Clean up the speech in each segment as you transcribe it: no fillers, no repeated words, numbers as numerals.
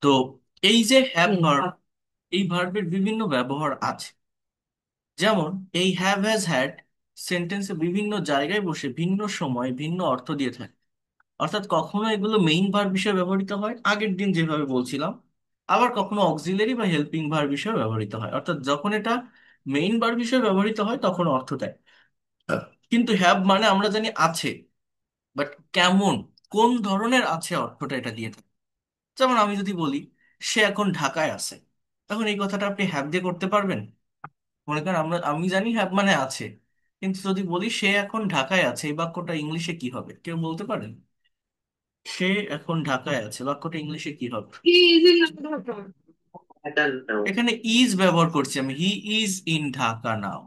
তো এই যে হ্যাভ ভার্ব, এই ভার্বের বিভিন্ন ব্যবহার আছে। যেমন এই হ্যাভ হ্যাজ হ্যাড সেন্টেন্সে বিভিন্ন জায়গায় বসে ভিন্ন সময় ভিন্ন অর্থ দিয়ে থাকে। অর্থাৎ কখনো এগুলো মেইন ভার্ব হিসেবে ব্যবহৃত হয় আগের দিন যেভাবে বলছিলাম, আবার কখনো অক্সিলারি বা হেল্পিং ভার্ব হিসেবে ব্যবহৃত হয়। অর্থাৎ যখন এটা মেইন ভার্ব হিসেবে ব্যবহৃত হয় তখন অর্থ দেয়। কিন্তু হ্যাভ মানে আমরা জানি আছে, বাট কেমন, কোন ধরনের আছে অর্থটা এটা দিয়ে থাকে। যেমন আমি যদি বলি সে এখন ঢাকায় আছে, তখন এই কথাটা আপনি হ্যাভ দিয়ে করতে পারবেন? মনে করেন আমি জানি হ্যাভ মানে আছে, কিন্তু যদি বলি সে এখন ঢাকায় আছে, এই বাক্যটা ইংলিশে কি হবে কেউ বলতে পারেন? সে এখন ঢাকায় আছে বাক্যটা ইংলিশে কি হবে? এখানে ইজ ব্যবহার করছি আমি, হি ইজ ইন ঢাকা নাও।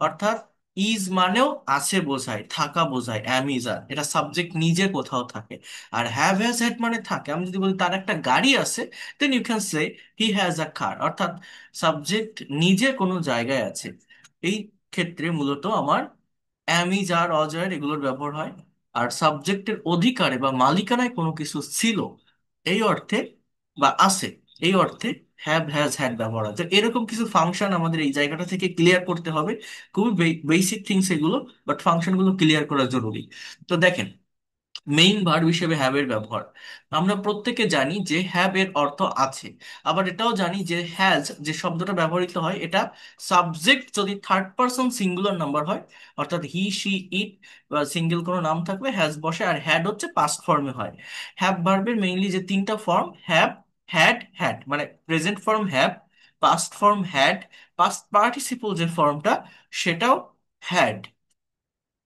অর্থাৎ ইজ মানেও আছে বোঝায়, থাকা বোঝায়, অ্যাম ইজ আর, এটা সাবজেক্ট নিজে কোথাও থাকে। আর হ্যাভ হ্যাজ হ্যাড মানে থাকে। আমি যদি বলি তার একটা গাড়ি আছে, then you can say he has a car. অর্থাৎ সাবজেক্ট নিজে কোনো জায়গায় আছে। এই ক্ষেত্রে মূলত আমার অ্যাম ইজ আর, অজয়ের এগুলোর ব্যবহার হয়। আর সাবজেক্টের অধিকারে বা মালিকানায় কোনো কিছু ছিল এই অর্থে, বা আছে এই অর্থে হ্যাভ হ্যাজ হ্যাড ব্যবহার আছে। এরকম কিছু ফাংশন আমাদের এই জায়গাটা থেকে ক্লিয়ার করতে হবে। খুবই বেসিক থিংস এগুলো, বাট ফাংশনগুলো ক্লিয়ার করা জরুরি। তো দেখেন, মেইন ভার্ব হিসেবে হ্যাভ এর ব্যবহার। আমরা প্রত্যেকে জানি যে হ্যাভ এর অর্থ আছে। আবার এটাও জানি যে হ্যাজ যে শব্দটা ব্যবহৃত হয়, এটা সাবজেক্ট যদি থার্ড পারসন সিঙ্গুলার নাম্বার হয়, অর্থাৎ হি সি ইট বা সিঙ্গেল কোনো নাম থাকবে হ্যাজ বসে, আর হ্যাড হচ্ছে পাস্ট ফর্মে হয়। হ্যাভ ভার্বের মেইনলি যে তিনটা ফর্ম, হ্যাভ, হ্যাড, হ্যাড, মানে present form have, past form had, past participle যে ফর্মটা সেটাও হ্যাড,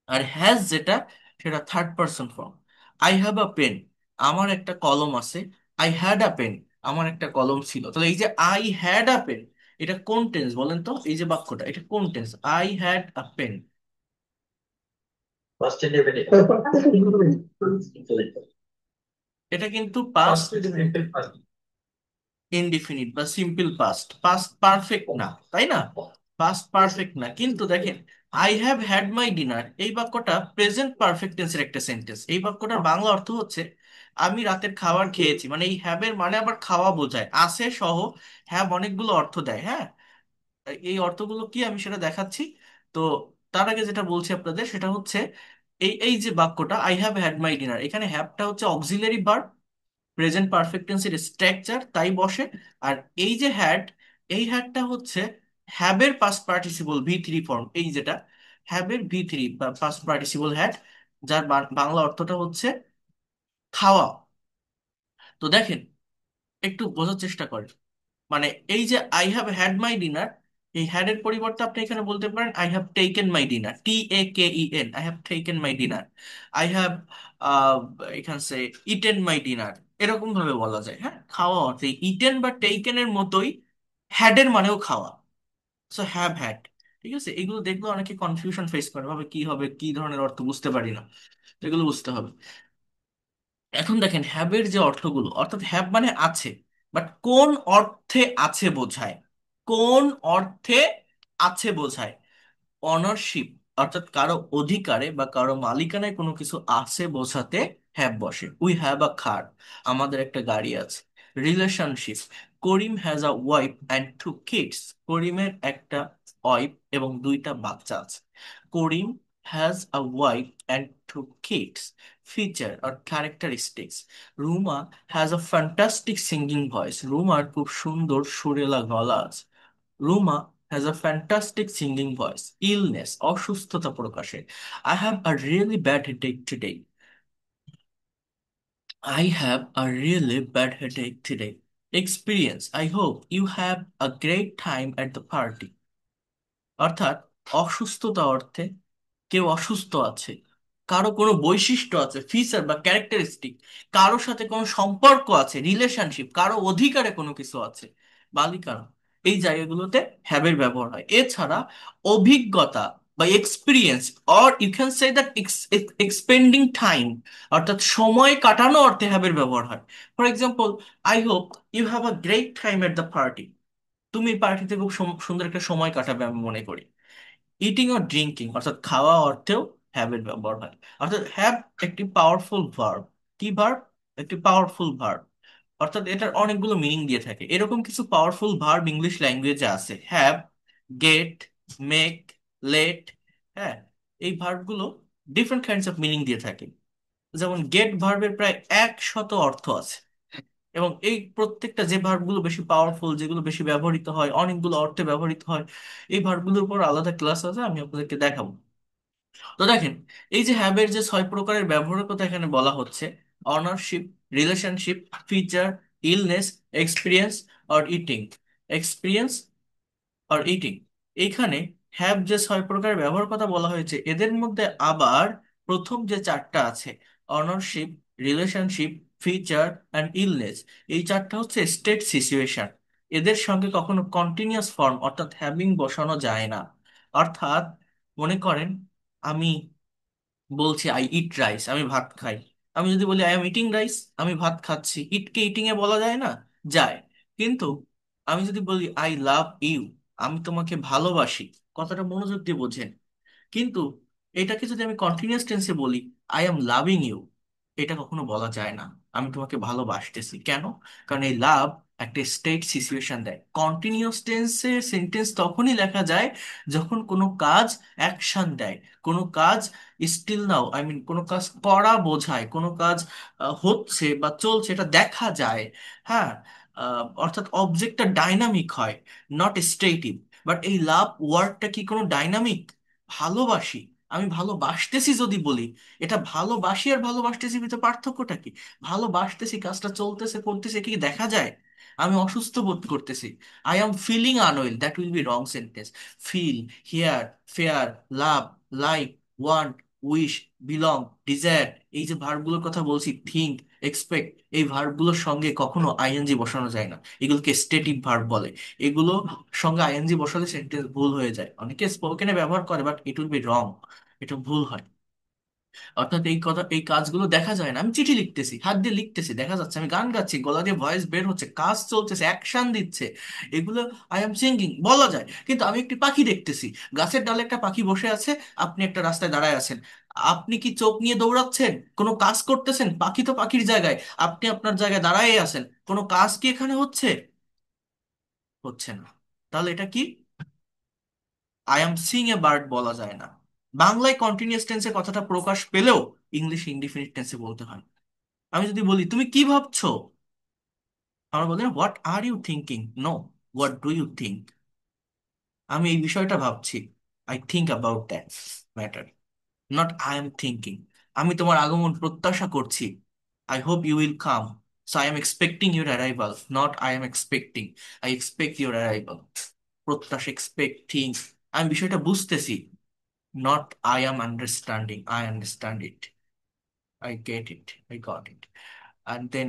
আর হ্যাজ যেটা সেটা third person form. I have a pen, আমার একটা কলম আছে। আই হ্যাড আ পেন, আমার একটা কলম ছিল। তাহলে এই যে আই হ্যাড আ পেন, এটা কোন টেন্স বলেন তো? এই যে বাক্যটা, এটা কোন tense? I had a pen, First indefinite. এটা কিন্তু পাস্ট ইনডিফিনিট বা সিম্পল পাস্ট, পাস্ট পারফেক্ট না, তাই না? পাস্ট পারফেক্ট না। কিন্তু দেখেন, I have had my dinner, এই বাক্যটা প্রেজেন্ট পারফেক্ট টেন্সের একটা সেন্টেন্স। এই বাক্যটার বাংলা অর্থ হচ্ছে আমি রাতের খাবার খেয়েছি। মানে এই হ্যাভের মানে আবার খাওয়া বোঝায়, আছে সহ। হ্যাভ অনেকগুলো অর্থ দেয়, হ্যাঁ। এই অর্থগুলো কি আমি সেটা দেখাচ্ছি। তো তার আগে যেটা বলছি আপনাদের সেটা হচ্ছে, এই এই যে বাক্যটা I have had my dinner, এখানে হ্যাভটা হচ্ছে অক্সিলারি ভার্ব, প্রেজেন্ট পারফেক্ট টেন্সের স্ট্রাকচার তাই বসে। আর এই যে হ্যাড, এই হ্যাডটা হচ্ছে হ্যাবের past participle V three form, এই যেটা হ্যাবের ভি থ্রি বা পাস্ট পার্টিসিপল হ্যাড, যার বাংলা অর্থটা হচ্ছে খাওয়া। তো দেখেন, একটু বোঝার চেষ্টা করেন। মানে এই যে I have had my dinner, এই হ্যাড এর পরিবর্তে আপনি এখানে বলতে পারেন I have taken my dinner, TAKEN, I have taken my dinner. I have এখানে সে ইটেন মাই ডিনার, এরকম ভাবে বলা যায়। হ্যাঁ, খাওয়া অর্থে ইটেন বা টেকেন এর মতোই হ্যাড এর মানেও খাওয়া। সো হ্যাভ হ্যাড, ঠিক আছে। এগুলো দেখলে অনেকে কনফিউশন ফেস করে, ভাবে কি হবে, কি ধরনের অর্থ বুঝতে পারি না। তো এগুলো বুঝতে হবে। এখন দেখেন হ্যাবের যে অর্থগুলো, অর্থাৎ হ্যাব মানে আছে, বাট কোন অর্থে আছে বোঝায়, কোন অর্থে আছে বোঝায়। অনারশিপ, অর্থাৎ কারো অধিকারে বা কারো মালিকানায় কোনো কিছু আছে বোঝাতে হ্যাভ বসে। উই হ্যাভ আ কার, আমাদের একটা গাড়ি আছে। Relationship, Karim has a wife and two kids, করিমের একটা ওয়াইফ এবং দুইটা বাচ্চা আছে। Karim has a wife and two kids. Feature আর characteristics, Ruma has a fantastic singing voice, রুমার খুব সুন্দর সুরেলা গলা আছে। Ruma has a fantastic singing voice. Illness, অসুস্থতা প্রকাশে, I have a really bad headache today. I have a really bad headache today. Experience, I hope you have a great time at the party. অর্থাৎ অসুস্থতা অর্থে কেউ অসুস্থ আছে, কারো কোনো বৈশিষ্ট্য আছে, ফিচার বা ক্যারেক্টারিস্টিক, কারো সাথে কোনো সম্পর্ক আছে, রিলেশনশিপ, কারো অধিকারে কোনো কিছু আছে, মালিকানা, এই জায়গাগুলোতে হ্যাভের ব্যবহার হয়। এছাড়া অভিজ্ঞতা বা experience, or you can say that expending time, অর্থাৎ সময় কাটানো অর্থে হ্যাভের ব্যবহার হয়। For example, I hope you have a great time at the party, তুমি পার্টিতে খুব সুন্দর একটা সময় কাটাবে আমি মনে করি। ইটিং ও ড্রিঙ্কিং, অর্থাৎ খাওয়া অর্থেও হ্যাভ এর ব্যবহার হয়। অর্থাৎ হ্যাভ একটি পাওয়ারফুল ভার্ব। কি ভার্ব? একটি পাওয়ারফুল ভার্ব। অর্থাৎ এটার অনেকগুলো মিনিং দিয়ে থাকে। এরকম কিছু পাওয়ারফুল ভার্ব ইংলিশ ল্যাঙ্গুয়েজে আছে, হ্যাভ, গেট, মেক, লেট। হ্যাঁ, এই ভার্বগুলো ডিফারেন্ট কাইন্ডস অফ মিনিং দিয়ে থাকে। যেমন গেট ভার্বের প্রায় 100 অর্থ আছে, এবং এই প্রত্যেকটা যে ভার্বগুলো বেশি পাওয়ারফুল, যেগুলো বেশি ব্যবহৃত হয়, অনেকগুলো অর্থে ব্যবহৃত হয়, এই ভার্বগুলোর উপর আলাদা ক্লাস আছে, আমি আপনাদেরকে দেখাবো। তো দেখেন, এই যে হ্যাবের যে 6 প্রকারের ব্যবহারের কথা এখানে বলা হচ্ছে, ownership, relationship, feature, illness, experience or eating. Experience are eating, এইখানে হ্যাভ যে 6 প্রকারের ব্যবহার কথা বলা হয়েছে, এদের মধ্যে আবার প্রথম যে চারটা আছে, ownership, relationship, feature and illness, এই চারটা হচ্ছে স্টেট সিচুয়েশন। এদের সঙ্গে কখনো কন্টিনিউয়াস ফর্ম অর্থাৎ হ্যাভিং বসানো যায় না। অর্থাৎ মনে করেন, আমি বলছি আই ইট রাইস, আমি ভাত খাই। আমি যদি বলি আই এম ইটিং রাইস, আমি ভাত খাচ্ছি, ইটকে ইটিং এ বলা যায় না? যায়। কিন্তু আমি যদি বলি আই লাভ ইউ, আমি তোমাকে ভালোবাসি, কথাটা মনোযোগ দিয়ে বোঝেন। কিন্তু এটাকে যদি আমি কন্টিনিউয়াস টেন্সে বলি, আই এম লাভিং ইউ, এটা কখনো বলা যায় না। আমি তোমাকে ভালোবাসতেছি কেন? কারণ এই লাভ একটা স্টেট সিচুয়েশন দেয়। কন্টিনিউয়াস টেন্সে সেন্টেন্স তখনই লেখা যায় যখন কোনো কাজ অ্যাকশন দেয়, কোনো কাজ স্টিল নাও, আই মিন কোনো কাজ করা বোঝায়, কোনো কাজ হচ্ছে বা চলছে, এটা দেখা যায়। হ্যাঁ, অর্থাৎ অবজেক্টটা ডাইনামিক হয়, নট স্টেটিভ। বাট এই লাভ ওয়ার্ডটা কি কোনো ডাইনামিক? ভালোবাসি, আমি ভালোবাসতেছি যদি বলি, এটা ভালোবাসি আর ভালোবাসতেছি ভিতরে পার্থক্যটা কি? ভালোবাসতেছি, কাজটা চলতেছে, করতেছে, কি দেখা যায়? আমি অসুস্থ বোধ করতেছি, I am feeling unwell, that will be wrong sentence. Feel, hear, fear, love, like, want, wish, belong, desire, এই যে ভার্বগুলোর কথা বলছি, থিঙ্ক, এক্সপেক্ট, এই ভার্বগুলোর সঙ্গে কখনো আইএনজি বসানো যায় না। এগুলোকে স্টেটিভ ভার্ব বলে। এগুলো সঙ্গে আইএনজি বসালে সেন্টেন্স ভুল হয়ে যায়। অনেকে স্পোকেনে ব্যবহার করে, বাট ইট উইল বি রং, এটা ভুল হয়। অর্থাৎ এই কথা, এই কাজগুলো দেখা যায় না। আমি চিঠি লিখতেছি, হাত দিয়ে লিখতেছি, দেখা যাচ্ছে। আমি গান গাচ্ছি, গলা দিয়ে ভয়েস বের হচ্ছে, কাজ চলতেছে, অ্যাকশন দিচ্ছে, এগুলো আই এম সিঙ্গিং বলা যায়। কিন্তু আমি একটি পাখি দেখতেছি, গাছের ডালে একটা পাখি বসে আছে, আপনি একটা রাস্তায় দাঁড়ায় আছেন, আপনি কি চোখ নিয়ে দৌড়াচ্ছেন? কোনো কাজ করতেছেন? পাখি তো পাখির জায়গায়, আপনি আপনার জায়গায় দাঁড়ায় আছেন, কোনো কাজ কি এখানে হচ্ছে? হচ্ছে না। তাহলে এটা কি? I am Singh a bird বলা যায় না। বাংলায় কন্টিনিউয়াস টেন্সে কথাটা প্রকাশ পেলেও ইংলিশে ইনডিফিনিট টেন্সে বলতে হয়। আমি যদি বলি তুমি কি ভাবছো, আমরা বলি না what are you thinking, no, what do you think. আমি এই বিষয়টা ভাবছি, I think about that matter, not I am thinking. আমি তোমার আগমন প্রত্যাশা করছি, I hope you will come, so I am expecting your arrival, not I am expecting, I expect your arrival. প্রত্যাশা, এক্সপেক্টিং, আমি বিষয়টা বুঝতেছি, not I am understanding, I understand it, I get it, I got it. And then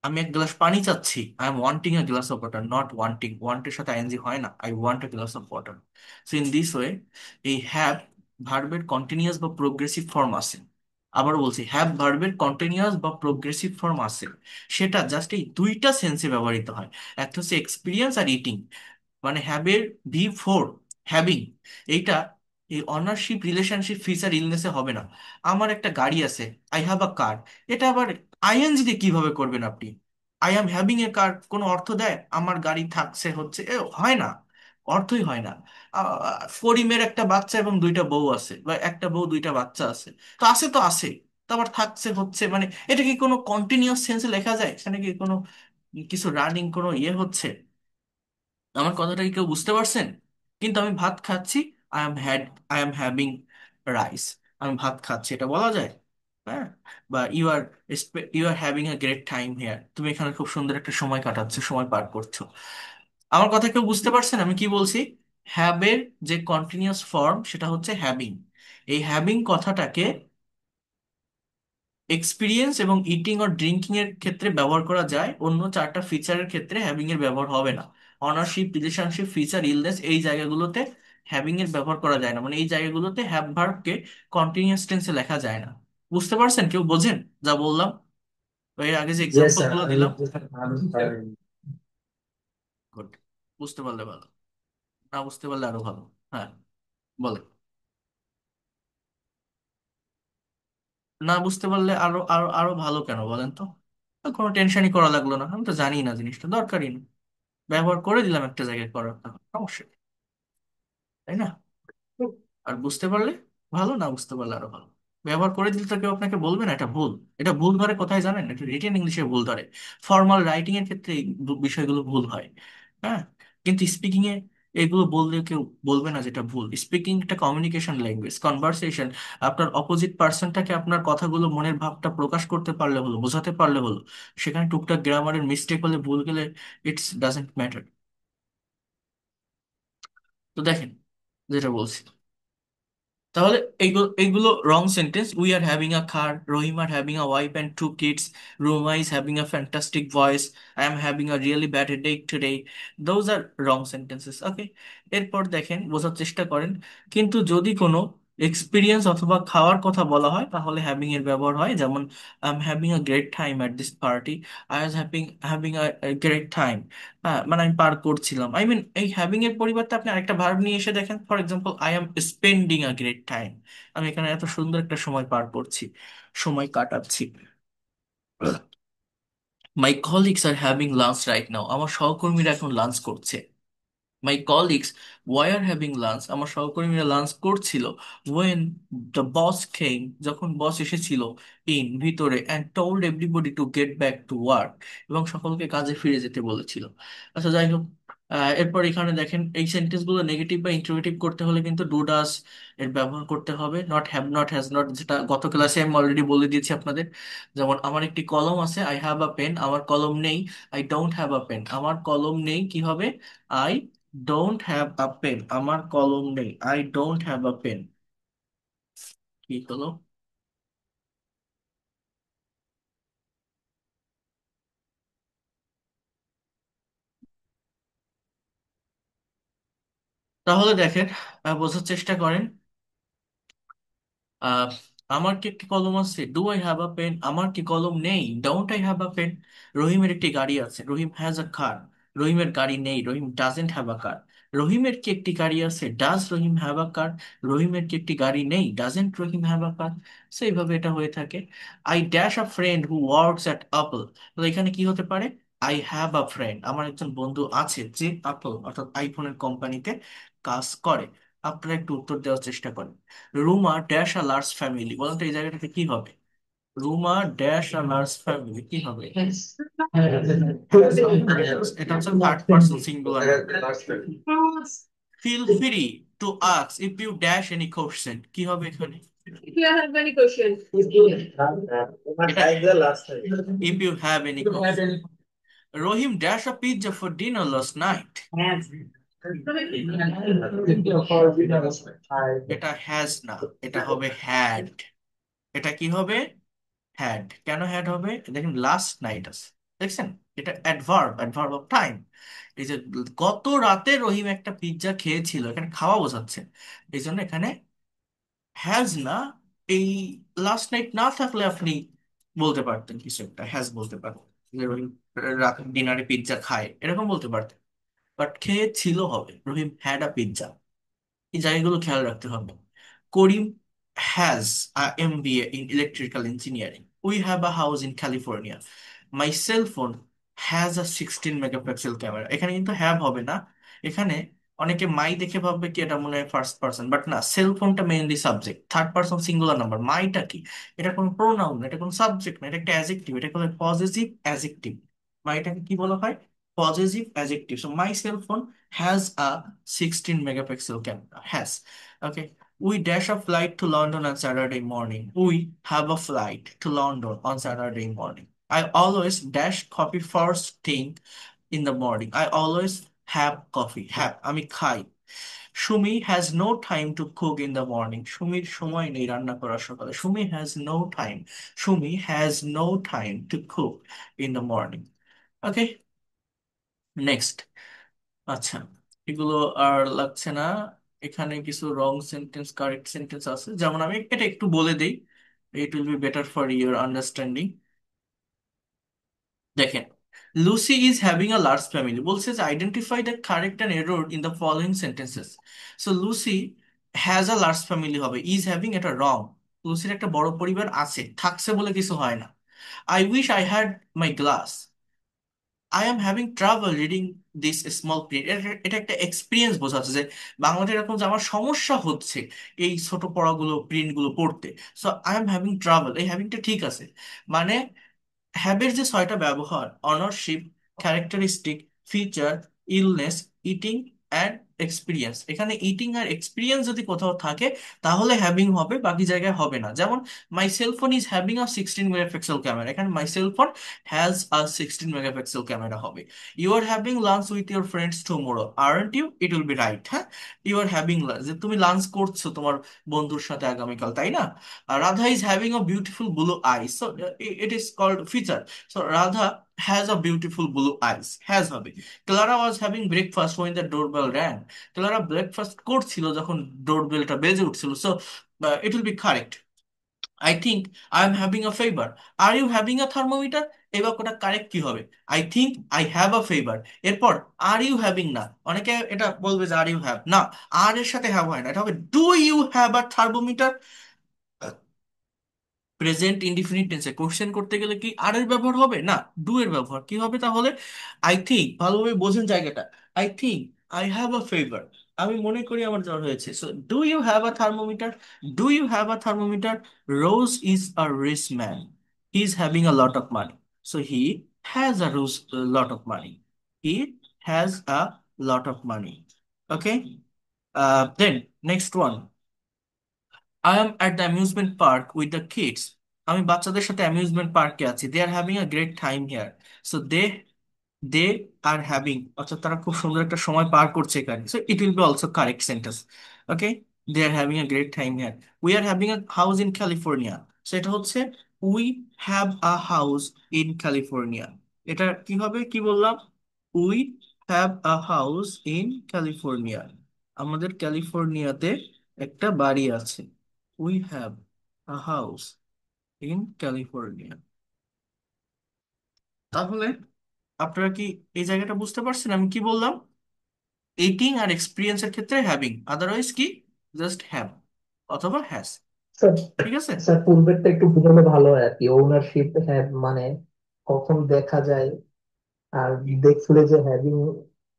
আমি এক glass পানি চাচ্ছি, I am wanting a glass of water, not wanting, ওয়ান্টের সাথে আইএনজি হয় না, I want a glass of water. So in this way, এই have ভার্বের কন্টিনিউয়াস বা প্রোগ্রেসিভ ফর্ম আছে। আবার বলছি, হ্যাভ ভার্বের কন্টিনিউয়াস বা প্রোগ্রেসিভ ফর্ম আছে, সেটা জাস্ট এই দুইটা সেন্সে ব্যবহৃত হয়। একটা হচ্ছে এক্সপিরিয়েন্স আর ইটিং। মানে হ্যাবের V4, হ্যাভিং, এইটা এই অনারশিপ, রিলেশনশিপ, ফিচার, ইলনেসে হবে না। আমার একটা গাড়ি আছে, আই হ্যাভ আ কার, এটা আবার আইএনজি দিয়ে কিভাবে করবেন আপনি? আই অ্যাম হ্যাভিং এ কার কোনো অর্থ দেয়? আমার গাড়ি থাকছে, হচ্ছে, হয় না, অর্থই হয় না। করিমের একটা বাচ্চা এবং দুইটা বউ আছে, বা একটা বউ দুইটা বাচ্চা আছে, তো আছে তো আছে, তো আবার থাকছে, হচ্ছে, মানে এটা কি কোনো কন্টিনিউয়াস সেন্সে লেখা যায়? এখানে কি কোনো কিছু রানিং কোনো ইয়ে হচ্ছে? আমার কথাটা কি কেউ বুঝতে পারছেন? কিন্তু আমি ভাত খাচ্ছি, আই এম হ্যাভিং রাইস, আমি ভাত খাচ্ছি, এটা বলা যায়? হ্যাঁ। বা you are having a great time here, তুমি এখানে খুব সুন্দর একটা সময় কাটাচ্ছো, সময় পার করছো। আমার কথা কেউ বুঝতে পারছেন আমি কি বলছি? হ্যাবের যে কন্টিনিউয়াস ফর্ম সেটা হচ্ছে হ্যাভিং। এই হ্যাভিং কথাটাকে এক্সপিরিয়েন্স এবং ইটিং ও ড্রিঙ্কিং এর ক্ষেত্রে ব্যবহার করা যায়, অন্য চারটা ফিচারের ক্ষেত্রে হ্যাভিং এর ব্যবহার হবে না। অনারশিপ, রিলেশনশিপ, ফিচার, ইলনেস, এই জায়গাগুলোতে হ্যাভিং এর ব্যবহার করা যায় না। মানে এই জায়গাগুলোতে হ্যাভ ভার্বকে কন্টিনিউয়াস টেন্সে লেখা যায় না। বুঝতে পারছেন? কেউ বোঝেন যা বললাম? এর আগে যে Yes, এক্সাম্পল sir. গুলো I দিলাম? will. গুড। বুঝতে পারলে ভালো, না বুঝতে পারলে আরো ভালো। হ্যাঁ, বলে। না বুঝতে পারলে আরো আরো আরো ভালো কেন বলেন তো? তো কোনো টেনশনই করা লাগলো না, আমি তো জানি না জিনিসটা দরকারই না, ব্যবহার করে দিলাম একটা জায়গায় করার কথা, সমস্যা কি, তাই না? আর বুঝতে পারলে ভালো, না বুঝতে পারলে আরো ভালো। ব্যবহার করে দিলে তো কেউ আপনাকে বলবে না এটা ভুল। এটা ভুল ধরে কোথায় জানেন? এটা রিটেন ইংলিশে ভুল ধরে, ফর্মাল রাইটিং এর ক্ষেত্রে এই বিষয়গুলো ভুল হয়। হ্যাঁ, কিন্তু স্পিকিং এ এগুলো বললে কেউ বলবে না যেটা ভুল। স্পিকিং একটা কমিউনিকেশন ল্যাঙ্গুয়েজ, কনভারসেশন। আপনার অপোজিট পার্সনটাকে আপনার কথাগুলো, মনের ভাবটা প্রকাশ করতে পারলে হলো, বোঝাতে পারলে হলো। সেখানে টুকটাক গ্রামারের মিস্টেক হলে, ভুল গেলে, ইটস ডাজেন্ট ম্যাটার। তো দেখেন যেটা বলছি, তাহলে এইগুলো এইগুলো wrong sentence. We are having a car, Rahim are having a wife and two kids, Roma is having a fantastic voice, I am having a really bad headache today. Those are wrong sentences. Okay, এরপর দেখেন, বোঝার চেষ্টা করেন। কিন্তু যদি কোনো experience অথবা খাওয়ার কথা বলা হয় তাহলে হ্যাভিং এর ব্যবহার হয়, যেমন I am having a great time at this party, I was having having a great time. হ্যাঁ, মানে আমি পার করছিলাম, আই মিন এই হ্যাভিং এর পরিবর্তে আপনি আরেকটা ভার্ব নিয়ে এসে দেখেন, for example I am spending a great time. আমি এখানে এত সুন্দর একটা সময় পার করছি, সময় কাটাচ্ছি। My colleagues are having lunch right now, আমার সহকর্মীরা এখন লাঞ্চ করছে। My colleagues were having lunch, আমার সহকর্মীরা লাঞ্চ করছিল। ওয়েন দ্য বস কেম, যখন বস এসেছিল। ইন, ভিতরে। And told everybody to get back to work, এবং সকলকে কাজে ফিরে যেতে বলেছিল। আচ্ছা, যাই হোক। এরপর এখানে দেখেন, এই সেন্টেন্স গুলো নেগেটিভ বা ইন্টারোগেটিভ করতে হলে কিন্তু ডু ডাস এর ব্যবহার করতে হবে, not, have not, has not, যেটা গত ক্লাসে আমি অলরেডি বলে দিয়েছি আপনাদের। যেমন আমার একটি কলম আছে, আই হ্যাভ আ পেন, আমার কলম নেই। I don't have a pen, আমার কলম নেই, কি হবে? I don't have a pen, আমার কলম নেই, I don't have a pen. কি হলো? তাহলে দেখেন, বোঝার চেষ্টা করেন। আহ, আমার কি একটি কলম আছে? Do I have a pen? আমার কি কলম নেই? Don't I have a pen? রহিমের একটি গাড়ি আছে, রহিম হ্যাজ আ কার। রহিমের গাড়ি নেই, রহিম ডাজেন্ট হ্যাভ আ কার। রহিমের কি একটি গাড়ি আছে? ডাজ রহিম হ্যাভ আ কার? রহিমের কি একটি গাড়ি নেই? ডাজেন্ট রহিম হ্যাভ আ কার? সেইভাবে এটা হয়ে থাকে। I dash a friend who works at আপল। তো এখানে কি হতে পারে? আই হ্যাভ আ ফ্রেন্ড, আমার একজন বন্ধু আছে যে আপল অর্থাৎ আইফোনের কোম্পানিতে কাজ করে। আপনারা একটু উত্তর দেওয়ার চেষ্টা করেন। Ruma dash a large family, বলেন তো এই জায়গাটাতে কি হবে? Ruma dash a large family, কি হবে? এটা হচ্ছে third person singular. Feel free to ask if you dash any question, কি হবে এখানে? If you have any question. এটা if you have any question. Rahim dash a pizza for dinner last night, এটা has না, এটা হবে হ্যাড। এটা কি হবে? হ্যাড। কেন হ্যাড হবে? দেখেন লাস্ট নাইট আছে, দেখছেন? এটা অ্যাডভার্ব, অ্যাডভার্ব অফ টাইম। এই যে গত রাতে রহিম একটা পিৎজা খেয়েছিল, এখানে খাওয়া বোঝাচ্ছে। এই জন্য এখানে হ্যাজ না। এই লাস্ট নাইট না থাকলে আপনি বলতে পারতেন কিছু একটা, হ্যাজ বলতে পারতেন, যে রহিম রাতে ডিনারে পিৎজা খায়, এরকম বলতে পারতেন। বাট খেয়েছিল হবে, রহিম হ্যাড আ পিৎজা। এই জায়গাগুলো খেয়াল রাখতে হবে। Karim has a MBA in electrical engineering. We have a house in California. My cell phone has a 16 megapixel camera. এখানে কিন্তু হ্যাভ হবে না। এখানে অনেকে মাই দেখে ভাববে কি এটা মনে হয় ফার্স্ট পার্সন, বাট না, সেল ফোনটা mainly subject, third person singular number. মাইটা কি? এটা কোনো প্রোনাউন না, এটা কোনো সাবজেক্ট না, এটা একটা অ্যাজেক্টিভ, এটা কোনো পজিটিভ অ্যাজেক্টিভ। মাইটাকে কি বলা হয়? Positive adjective. So my cell phone has a 16 megapixel camera. Has. Okay. We dash a flight to London on Saturday morning. We have a flight to London on Saturday morning. I always dash coffee first thing in the morning. I always have coffee. Have. আমি খাই। Sumi has no time to cook in the morning. সুমির সময় নেই রান্না করার সকালে। Sumi has no time. Sumi has no time to cook in the morning. Okay. Next. আচ্ছা, এগুলো আর লাগছে না। এখানে কিছু রং সেন্টেন্স, কারেক্ট সেন্টেন্স আছে, যেমন আমি এটা একটু বলে দেই, it will be better for your understanding. দেখেন, Lucy is having a large family, বলছে যে identify the correct and error in the following sentences. So Lucy has a large family হবে, ইজ হ্যাভিং এটা রং। লুসির একটা বড় পরিবার আছে, থাকছে বলে কিছু হয় না। I wish I had my glass. I am having travel reading this small print. এটা একটা এক্সপিরিয়েন্স বোঝাচ্ছে যে বাংলাতে এরকম যে আমার সমস্যা হচ্ছে এই ছোট পড়াগুলো প্রিন্টগুলো পড়তে। So I am having travel, এই হ্যাভিংটা ঠিক আছে। মানে হ্যাবের যে ছয়টা ব্যবহার, ownership, characteristic, feature, illness, eating and experience, এখানে ইটিং আর এক্সপিরিয়েন্স যদি কোথাও থাকে তাহলে হ্যাভিং হবে, বাকি জায়গায় হবে না। যেমন my cellphone is having a 16 megapixel camera, এখানে my cellphone has a 16 megapixel camera হবে। You are having lunch with your friends tomorrow, aren't you, it will be right. হ্যাঁ, ইউ আর হ্যাভিং লাঞ্চ, যে তুমি lunch করছো তোমার বন্ধুর সাথে আগামীকাল, তাই না? Radha is having a beautiful blue eyes. So it is called feature. So Radha has a beautiful blue eyes. Has হবে। Clara was having breakfast when the doorbell rang. Clara breakfast করছিল যখন ডোরবেলটা বেজে উঠছিল। So it will be correct. I think I am having a fever. Are you having a thermometer? এই বাক্যটা correct কি হবে? I think I have a fever। এরপর are you having না, অনেকে এটা বলবে যে আর ইউ হ্যাভ না, আর এর সাথে হ্যাভ হয় না, এটা হবে do you have a thermometer. Present indefinite টেন্সে কোশ্চেন করতে গেলে কি আর এর ব্যবহার হবে না, ডু এর ব্যবহার কি হবে তাহলে? আই থিঙ্ক, ভালোভাবে বোঝেন জায়গাটা। I think I have a fever, আমি মনে করি আমার জ্বর হয়েছে। So do you have a thermometer? Do you have a thermometer? Rose is a rich man, he is having a lot of money. So he has a rose lot of money, he has a lot of money. Okay, then next one, I am at the amusement park with the kids, আমি বাচ্চাদের সাথে amusement পার্কে আছি। They are having a great time here. So they are having, অর্থাৎ তারা খুব সুন্দর একটা সময় পার করছে এখানে। So it will be also correct sentence. Okay, they are having a great time here. We are having a house in California, so এটা হচ্ছে we have a house in California. এটা কি হবে, কি বললাম? We have a house in California, আমাদের ক্যালিফোর্নিয়াতে একটা বাড়ি আছে। We have a house in California. তাহলে আপনারা কি এই জায়গাটা বুঝতে পারছেন আমি কি বললাম? এইটিং আর এক্সপিরিয়েন্সের ক্ষেত্রে হ্যাভিং, আদারওয়াইজ কি জাস্ট হ্যাভ অথবা হ্যাজ। স্যার ঠিক আছে। স্যার পূর্বেরটা একটু বুঝালে ভালো হয় আর কি। ওনারশিপ হ্যাভ মানে কখন দেখা যায়, আর দেখলে যে হ্যাভিং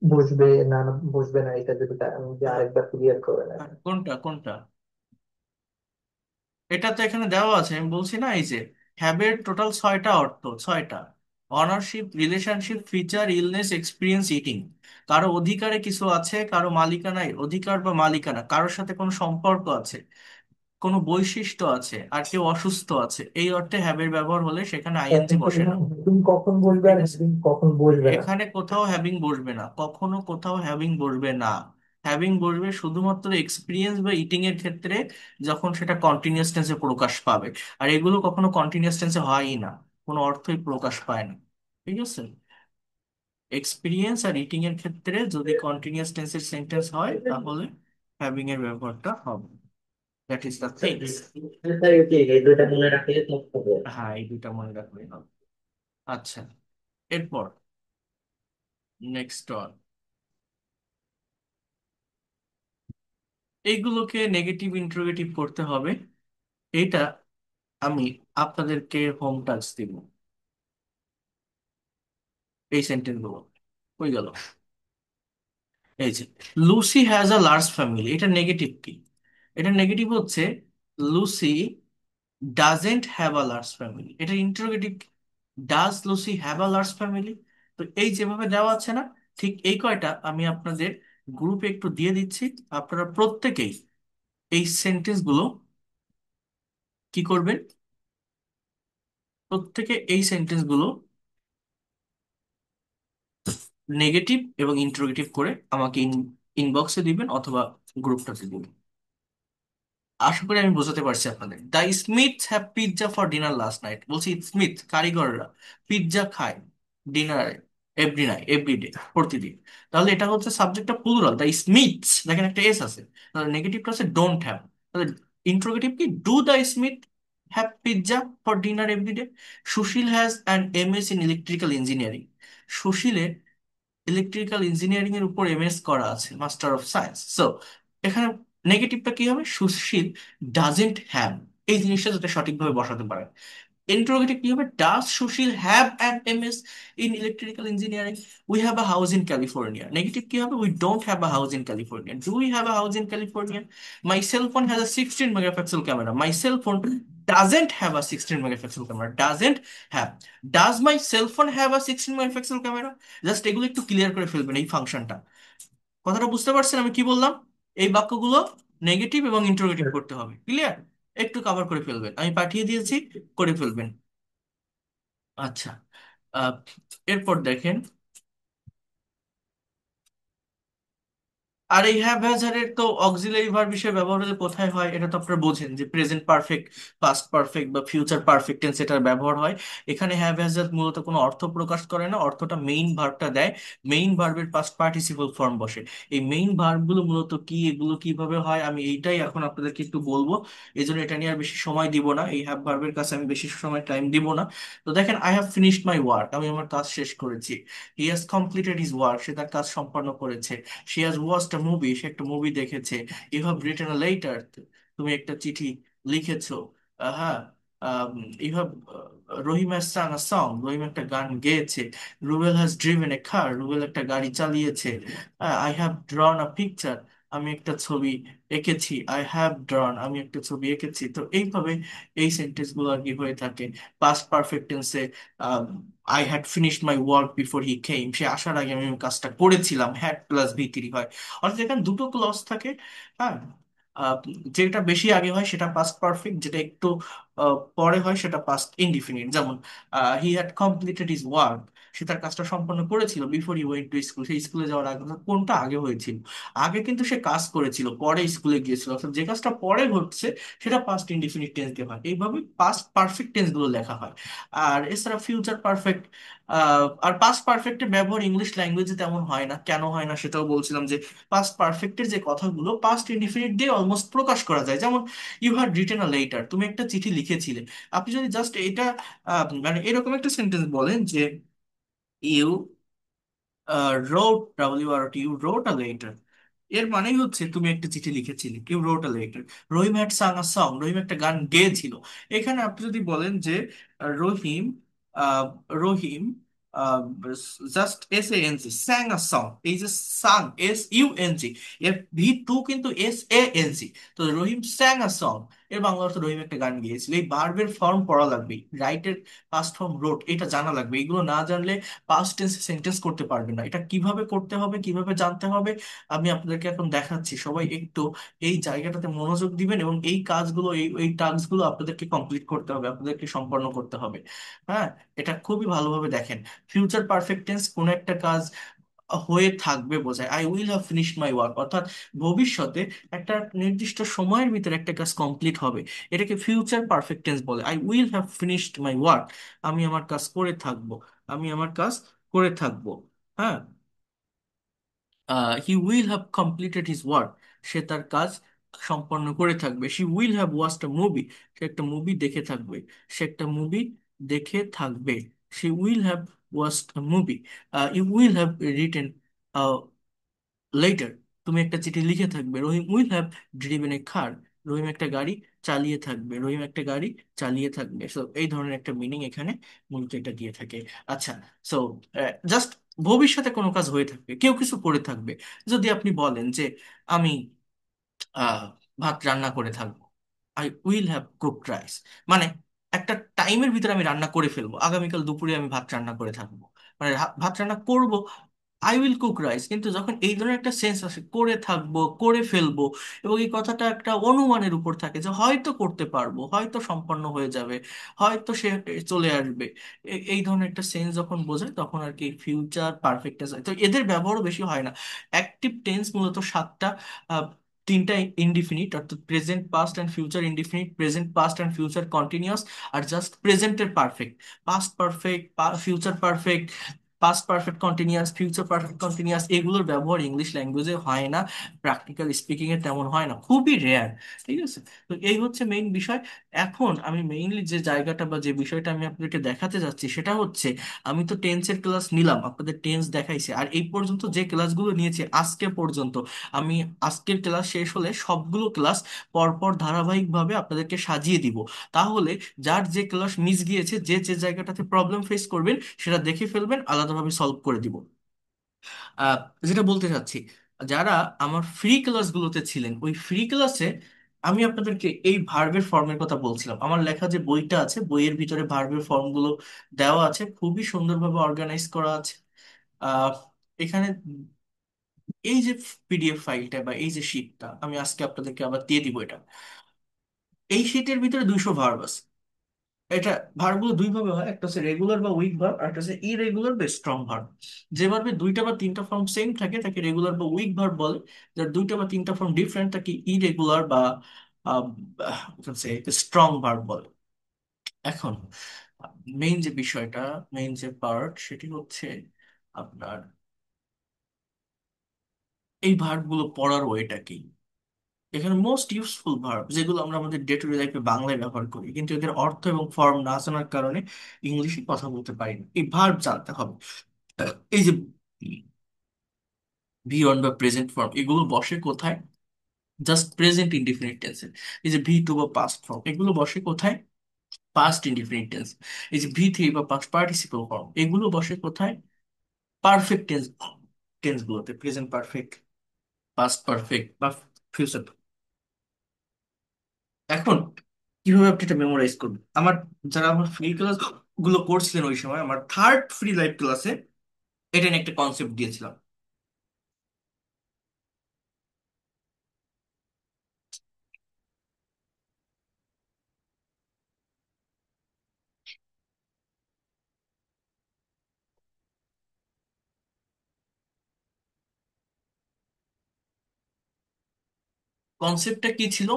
বসবে না না বসবে না, এটা যদি যে আহ, আরেকবার ক্লিয়ার করে নেন। কোনটা কোনটা? এটা তো এখানে দেওয়া আছে, আমি বলছি না, এই যে হ্যাবের টোটাল ছয়টা অর্থ, ছয়টা। Ownership, relationship, feature, illness, experience, eating. কারো অধিকারে কিছু আছে, কারো মালিকানায়, অধিকার বা মালিকানা, কারোর সাথে কোনো সম্পর্ক আছে, কোনো বৈশিষ্ট্য আছে, আর কেউ অসুস্থ আছে, এই অর্থে হ্যাবের ব্যবহার হলে সেখানে আইএনজি কিন্তু বসে না। এখানে হ্যাভিং কখন বসবে ঠিক আর আছে, হ্যাভিং কখন বসবে না? এখানে কোথাও হ্যাভিং বসবে না, কখনো কোথাও হ্যাভিং বসবে না। হ্যাভিং বসবে শুধুমাত্র এক্সপিরিয়েন্স বা ইটিং এর ক্ষেত্রে, যখন সেটা কন্টিনিউয়াস টেন্সে প্রকাশ পাবে। আর এগুলো কখনো কন্টিনিউয়াস টেন্সে হয়ই না, কোনো অর্থই প্রকাশ পায় না। ঠিক আছে, এক্সপিরিয়েন্স আর ইটিং এর ক্ষেত্রে যদি কন্টিনিউয়াস টেন্সের সেন্টেন্স হয় তাহলে হ্যাভিং এর ব্যবহারটা হবে। That is the things. Sir এই দুইটা মনে রাখলে তো হবে। হ্যাঁ, এই দুইটা মনে রাখলেই হবে। আচ্ছা, এরপর নেক্সট ওয়ান, এইগুলোকে নেগেটিভ ইন্টারোগেটিভ করতে হবে। এটা আমি আপনাদেরকে হোম টাস্ক দিব, এই সেন্টেন্স গুলো। হয়ে গেল। এই যে Lucy has a large family, এটা নেগেটিভ কি? এটা নেগেটিভ হচ্ছে Lucy doesn't have a large family. এটা interrogative, does Lucy have a large family. তো এই যেভাবে দেওয়া আছে না, ঠিক এই কয়টা আমি আপনাদের গ্রুপে একটু দিয়ে দিচ্ছি। আপনারা প্রত্যেকেই এই সেন্টেন্স গুলো কি করবেন, প্রত্যেকে এই সেন্টেন্স গুলো নেগেটিভ এবং ইন্টারোগেটিভ করে আমাকে ইনবক্সে দিবেন অথবা গ্রুপটাতে দিবেন। আশা করি আমি বোঝাতে পারছি আপনাদের। The smiths have pizza for dinner last night, বলছি স্মিথ কারিগররা পিৎজা খায় ডিনারে, এভরি নাইট, এভরি ডে, প্রতিদিন। তাহলে এটা হচ্ছে সাবজেক্টটা প্লুরাল, দ্য স্মিথস, দেখেন একটা এস আছে। তাহলে নেগেটিভটা আছে ডোন্ট হ্যাভ। তাহলে ইন্টারোগেটিভ কি, do the Smith have pizza for dinner every day? Sushil has an MS in electrical engineering, সুশীলের ইলেকট্রিক্যাল ইঞ্জিনিয়ারিং এর উপর এমএস করা আছে, মাস্টার অফ সায়েন্স। সো এখানে নেগেটিভটা কি হবে, সুশীল ডাজেন্ট হ্যাভ, এই জিনিসটা যাতে সঠিকভাবে বসাতে পারে। ইন্টারোগেটিভ কি হবে? Does Sushil have an MS in electrical engineering? We have a house in California. Negative কি হবে? We don't have a house in California. Do we have a house in California? My cell phone has a 16 megapixel camera. My cell phone doesn't have a 16 megapixel camera, doesn't have. Does my cell phone have a 16 megapixel camera? Just এগুলো একটু clear করে ফেলবেন এই ফাংশনটা। কথাটা বুঝতে পারছেন আমি কি বললাম? এই বাক্যগুলো নেগেটিভ এবং ইন্টারোগেটিভ করতে হবে, ক্লিয়ার? একটু কভার করে ফেলবেন, আমি পাঠিয়ে দিয়েছি, করে ফেলবেন। আচ্ছা, আহ, এরপর দেখেন, আর এই হ্যাভ হ্যাজ এর তো অক্সিলারি ভার্ব হিসেবে ব্যবহার হলে কোথায় হয় এটা তো আপনারা বোঝেন, যে প্রেজেন্ট পারফেক্ট, পাস্ট পারফেক্ট বা ফিউচার পারফেক্ট টেন্স এটার ব্যবহার হয়। এখানে হ্যাভ হ্যাজ মূলত কোনো অর্থ প্রকাশ করে না, অর্থটা মেইন ভার্বটা দেয়। মেইন ভার্বের পাস্ট পার্টিসিপল ফর্ম বসে। এই মেইন ভার্বগুলো মূলত কি, এগুলো কিভাবে হয়, আমি এইটাই এখন আপনাদেরকে একটু বলবো। এই জন্য এটা নিয়ে আর বেশি সময় দিব না, এই হ্যাভ ভার্বের কাছে আমি বেশি সময় টাইম দিব না। তো দেখেন, I have finished my work, আমি আমার কাজ শেষ করেছি। He has completed his work, সে তার কাজ সম্পন্ন করেছে। She has watched a movie, সে একটা মুভি দেখেছে। You have written a letter, তুমি একটা চিঠি লিখেছো। হ্যাঁ। You have Rahim has sung a song, রহিম একটা গান গেয়েছে। Rubel has driven a car, রুবেল একটা গাড়ি চালিয়েছে। I have drawn a picture, আমি একটা ছবি এঁকেছি। আই হ্যাভ ড্রন, আমি একটা ছবি এঁকেছি। তো এইভাবে এই সেন্টেন্স গুলো আর কি হয়ে থাকে। পাস্ট পারফেক্ট টেন্সে I had finished my work before he came, সে আসার আগে আমি কাজটা করেছিলাম। হ্যাড প্লাস ভি থ্রি হয়, অর্থাৎ এখানে দুটো ক্লজ থাকে। হ্যাঁ। আহ, যেটা বেশি আগে হয় সেটা পাস্ট পারফেক্ট, যেটা একটু পরে হয় সেটা পাস্ট ইনডিফিনিট। যেমন he had completed his work, সে তার কাজটা সম্পন্ন করেছিল। Before he went to school, সে স্কুলে যাওয়ার আগে। অর্থাৎ কোনটা আগে হয়েছিল? আগে কিন্তু সে কাজ করেছিল, পরে স্কুলে গিয়েছিল। অর্থাৎ যে কাজটা পরে ঘটছে সেটা পাস্ট ইনডিফিনিট টেন্স দিয়ে হয়। এইভাবে পাস্ট পারফেক্ট টেন্স গুলো লেখা হয়। আর এছাড়া ফিউচার পারফেক্ট আর পাস্ট পারফেক্টের ব্যবহার ইংলিশ ল্যাঙ্গুয়েজে তেমন হয় না। কেন হয় না সেটাও বলছিলাম, যে পাস্ট পারফেক্টের যে কথাগুলো পাস্ট ইনডিফিনিট দিয়ে অলমোস্ট প্রকাশ করা যায়। যেমন you had written a letter, তুমি একটা চিঠি লিখেছিলে। আপনি যদি জাস্ট এটা মানে এরকম একটা সেন্টেন্স বলেন যে you wrote, W R T, you wrote a letter, এর মানেই হচ্ছে তুমি একটা চিঠি লিখেছিলে। You wrote a letter. Rahim had sung a song, রহিম একটা গান গেয়েছিল। এখানে আপনি যদি বলেন যে Rahim ah, Rahim just S A N G sang a song, এই যে sung S U N G, এর ভি টু কিন্তু এস এ এন জি। তো রহিম স্যাং আ সং, এর বাংলা অর্থ রহিম একটা গান গিয়েছিল। এই ভার্বের ফর্ম পড়া লাগবে, রাইটের পাস্ট ফর্ম রোট, এটা জানা লাগবে। এগুলো না জানলে পাস্ট টেন্সে সেন্টেন্স করতে পারবে না। এটা কিভাবে করতে হবে, কিভাবে জানতে হবে, আমি আপনাদেরকে এখন দেখাচ্ছি। সবাই একটু এই জায়গাটাতে মনোযোগ দিবেন, এবং এই কাজগুলো, এই এই টাস্ক গুলো আপনাদেরকে কমপ্লিট করতে হবে, আপনাদেরকে সম্পন্ন করতে হবে। হ্যাঁ, এটা খুবই ভালোভাবে দেখেন। ফিউচার পারফেক্ট টেন্স কোন একটা কাজ হয়ে থাকবে বোঝায়। I will have finished my work, অর্থাৎ ভবিষ্যতে একটা নির্দিষ্ট সময়ের ভিতরে একটা কাজ কমপ্লিট হবে। এটাকে ফিউচার পারফেক্ট টেন্স বলে। I will have finished my work, আমি আমার কাজ করে থাকবো, আমি আমার কাজ করে থাকবো। হ্যাঁ। He will have completed his work, সে তার কাজ সম্পন্ন করে থাকবে। She will have watched a movie, সে একটা মুভি দেখে থাকবে, সে একটা মুভি দেখে থাকবে। She will have watched a movie. You will have written letter, তুমি একটা চিঠি লিখে থাকবে। Rahim will have driven a car, Rahim একটা গাড়ি চালিয়ে থাকবে, রহিম একটা গাড়ি চালিয়ে থাকবে। সো এই ধরনের একটা মিনিং এখানে মূলত এটা দিয়ে থাকে। আচ্ছা, সো জাস্ট ভবিষ্যতে কোনো কাজ হয়ে থাকবে, কেউ কিছু করে থাকবে। যদি আপনি বলেন যে আমি আহ ভাত রান্না করে থাকবো, I will have cooked rice, মানে একটা টাইমের ভিতরে আমি রান্না করে ফেলবো, আগামীকাল দুপুরে আমি ভাত রান্না করে থাকবো, মানে ভাত রান্না করব। আই উইল কুক রাইস, কিন্তু যখন এই ধরনের একটা সেন্স আসে, করে থাকবো, করে ফেলবো, এবং এই কথাটা একটা অনুমানের উপর থাকে যে হয়তো করতে পারবো, হয়তো সম্পন্ন হয়ে যাবে, হয়তো সে চলে আসবে, এই ধরনের একটা সেন্স যখন বোঝায় তখন আর কি ফিউচার পারফেক্ট টেন্স হয়। তো এদের ব্যবহারও বেশি হয় না। অ্যাক্টিভ টেন্স মূলত সাতটা, আহ, তিনটা ইনডিফিনিট, অর্থাৎ present past and future indefinite, present past and future continuous, আর জাস্ট প্রেজেন্টের perfect. Past perfect, future perfect, past perfect continuous, future perfect continuous, এগুলোর ব্যবহার ইংলিশ ল্যাঙ্গুয়েজে হয় না, প্র্যাকটিক্যাল স্পিকিং এ তেমন হয় না, খুবই রেয়ার। ঠিক আছে, তো এই হচ্ছে মেইন বিষয়। এখন আমি মেইনলি যে জায়গাটা বা যে বিষয়টা আমি আপনাদেরকে দেখাতে যাচ্ছি সেটা হচ্ছে, আমি তো টেন্সের ক্লাস নিলাম, আপনাদের টেন্স দেখাইছি, আর এই পর্যন্ত যে ক্লাসগুলো নিয়েছি আজকে পর্যন্ত, আমি আজকের ক্লাস শেষ হলে সবগুলো ক্লাস পরপর ধারাবাহিকভাবে আপনাদেরকে সাজিয়ে দিব। তাহলে যার যে ক্লাস মিস গিয়েছে, যে যে জায়গাটাতে প্রবলেম ফেস করবেন সেটা দেখে ফেলবেন, আলাদাভাবে সলভ করে দিব। আহ, যেটা বলতে চাচ্ছি, যারা আমার ফ্রি ক্লাসগুলোতে ছিলেন, ওই ফ্রি ক্লাসে আমি আপনাদেরকে এই ভার্বের ফর্মের কথা বলছিলাম। আমার লেখা যে বইটা আছে, বইয়ের ভিতরে ভার্বের ফর্মগুলো দেওয়া আছে, খুবই সুন্দরভাবে অর্গানাইজ করা আছে। আহ এখানে এই যে পিডিএফ ফাইলটা বা এই যে শীটটা আমি আজকে আপনাদেরকে আবার দিয়ে দিব, এটা, এই শীটের ভিতরে 200 ভার্ব আছে। এটা ভার্বগুলো দুই ভাবে হয়, একটা হচ্ছে রেগুলার বা উইক ভার্ব, আর একটা হচ্ছে ইরেগুলার বা স্ট্রং ভার্ব। যে ভার্বে দুইটা বা তিনটা ফর্ম সেম থাকে তাকে রেগুলার বা উইক ভার্ব বলে, যার দুইটা বা তিনটা ফর্ম ডিফারেন্ট তাকে ইরেগুলার বা স্ট্রং ভার্ব বলে। এখন মেইন যে বিষয়টা, মেইন যে পার্ট, সেটি হচ্ছে আপনার এই ভার্বগুলো পড়ার ওয়েটা কি। এখানে মোস্ট ইউজফুল ভার্ব যেগুলো আমরা আমাদের ডে টু ডে লাইফে বাংলায় ব্যবহার করি, কিন্তু এদের অর্থ এবং ফর্ম না জানার কারণে ইংলিশে কথা বলতে পারি না, এই ভার্ব জানতে হবে। এই যে ভি ওয়ান বা প্রেজেন্ট ফর্ম, এগুলো বসে কোথায়? জাস্ট প্রেজেন্ট ইনডিফিনিট টেন্সে। এই যে ভি টু বা পাস্ট ফর্ম, এগুলো বসে কোথায়? Past indefinite tense. এই যে ভি থ্রি বা পাস্ট পার্টিসিপল ফর্ম, এগুলো বসে কোথায়? পারফেক্ট টেন্স, টেন্স গুলোতে, প্রেজেন্ট পারফেক্ট, পাস্ট পারফেক্ট বা ফিউচার। এখন কিভাবে আপনি এটা মেমোরাইজ করবেন? আমার, যারা আমার ফ্রি ক্লাস গুলো করছিলেন ওই সময়, আমার থার্ড ফ্রি লাইভ ক্লাসে এটা নিয়ে একটা কনসেপ্ট দিয়েছিলাম। কনসেপ্টটা কি ছিল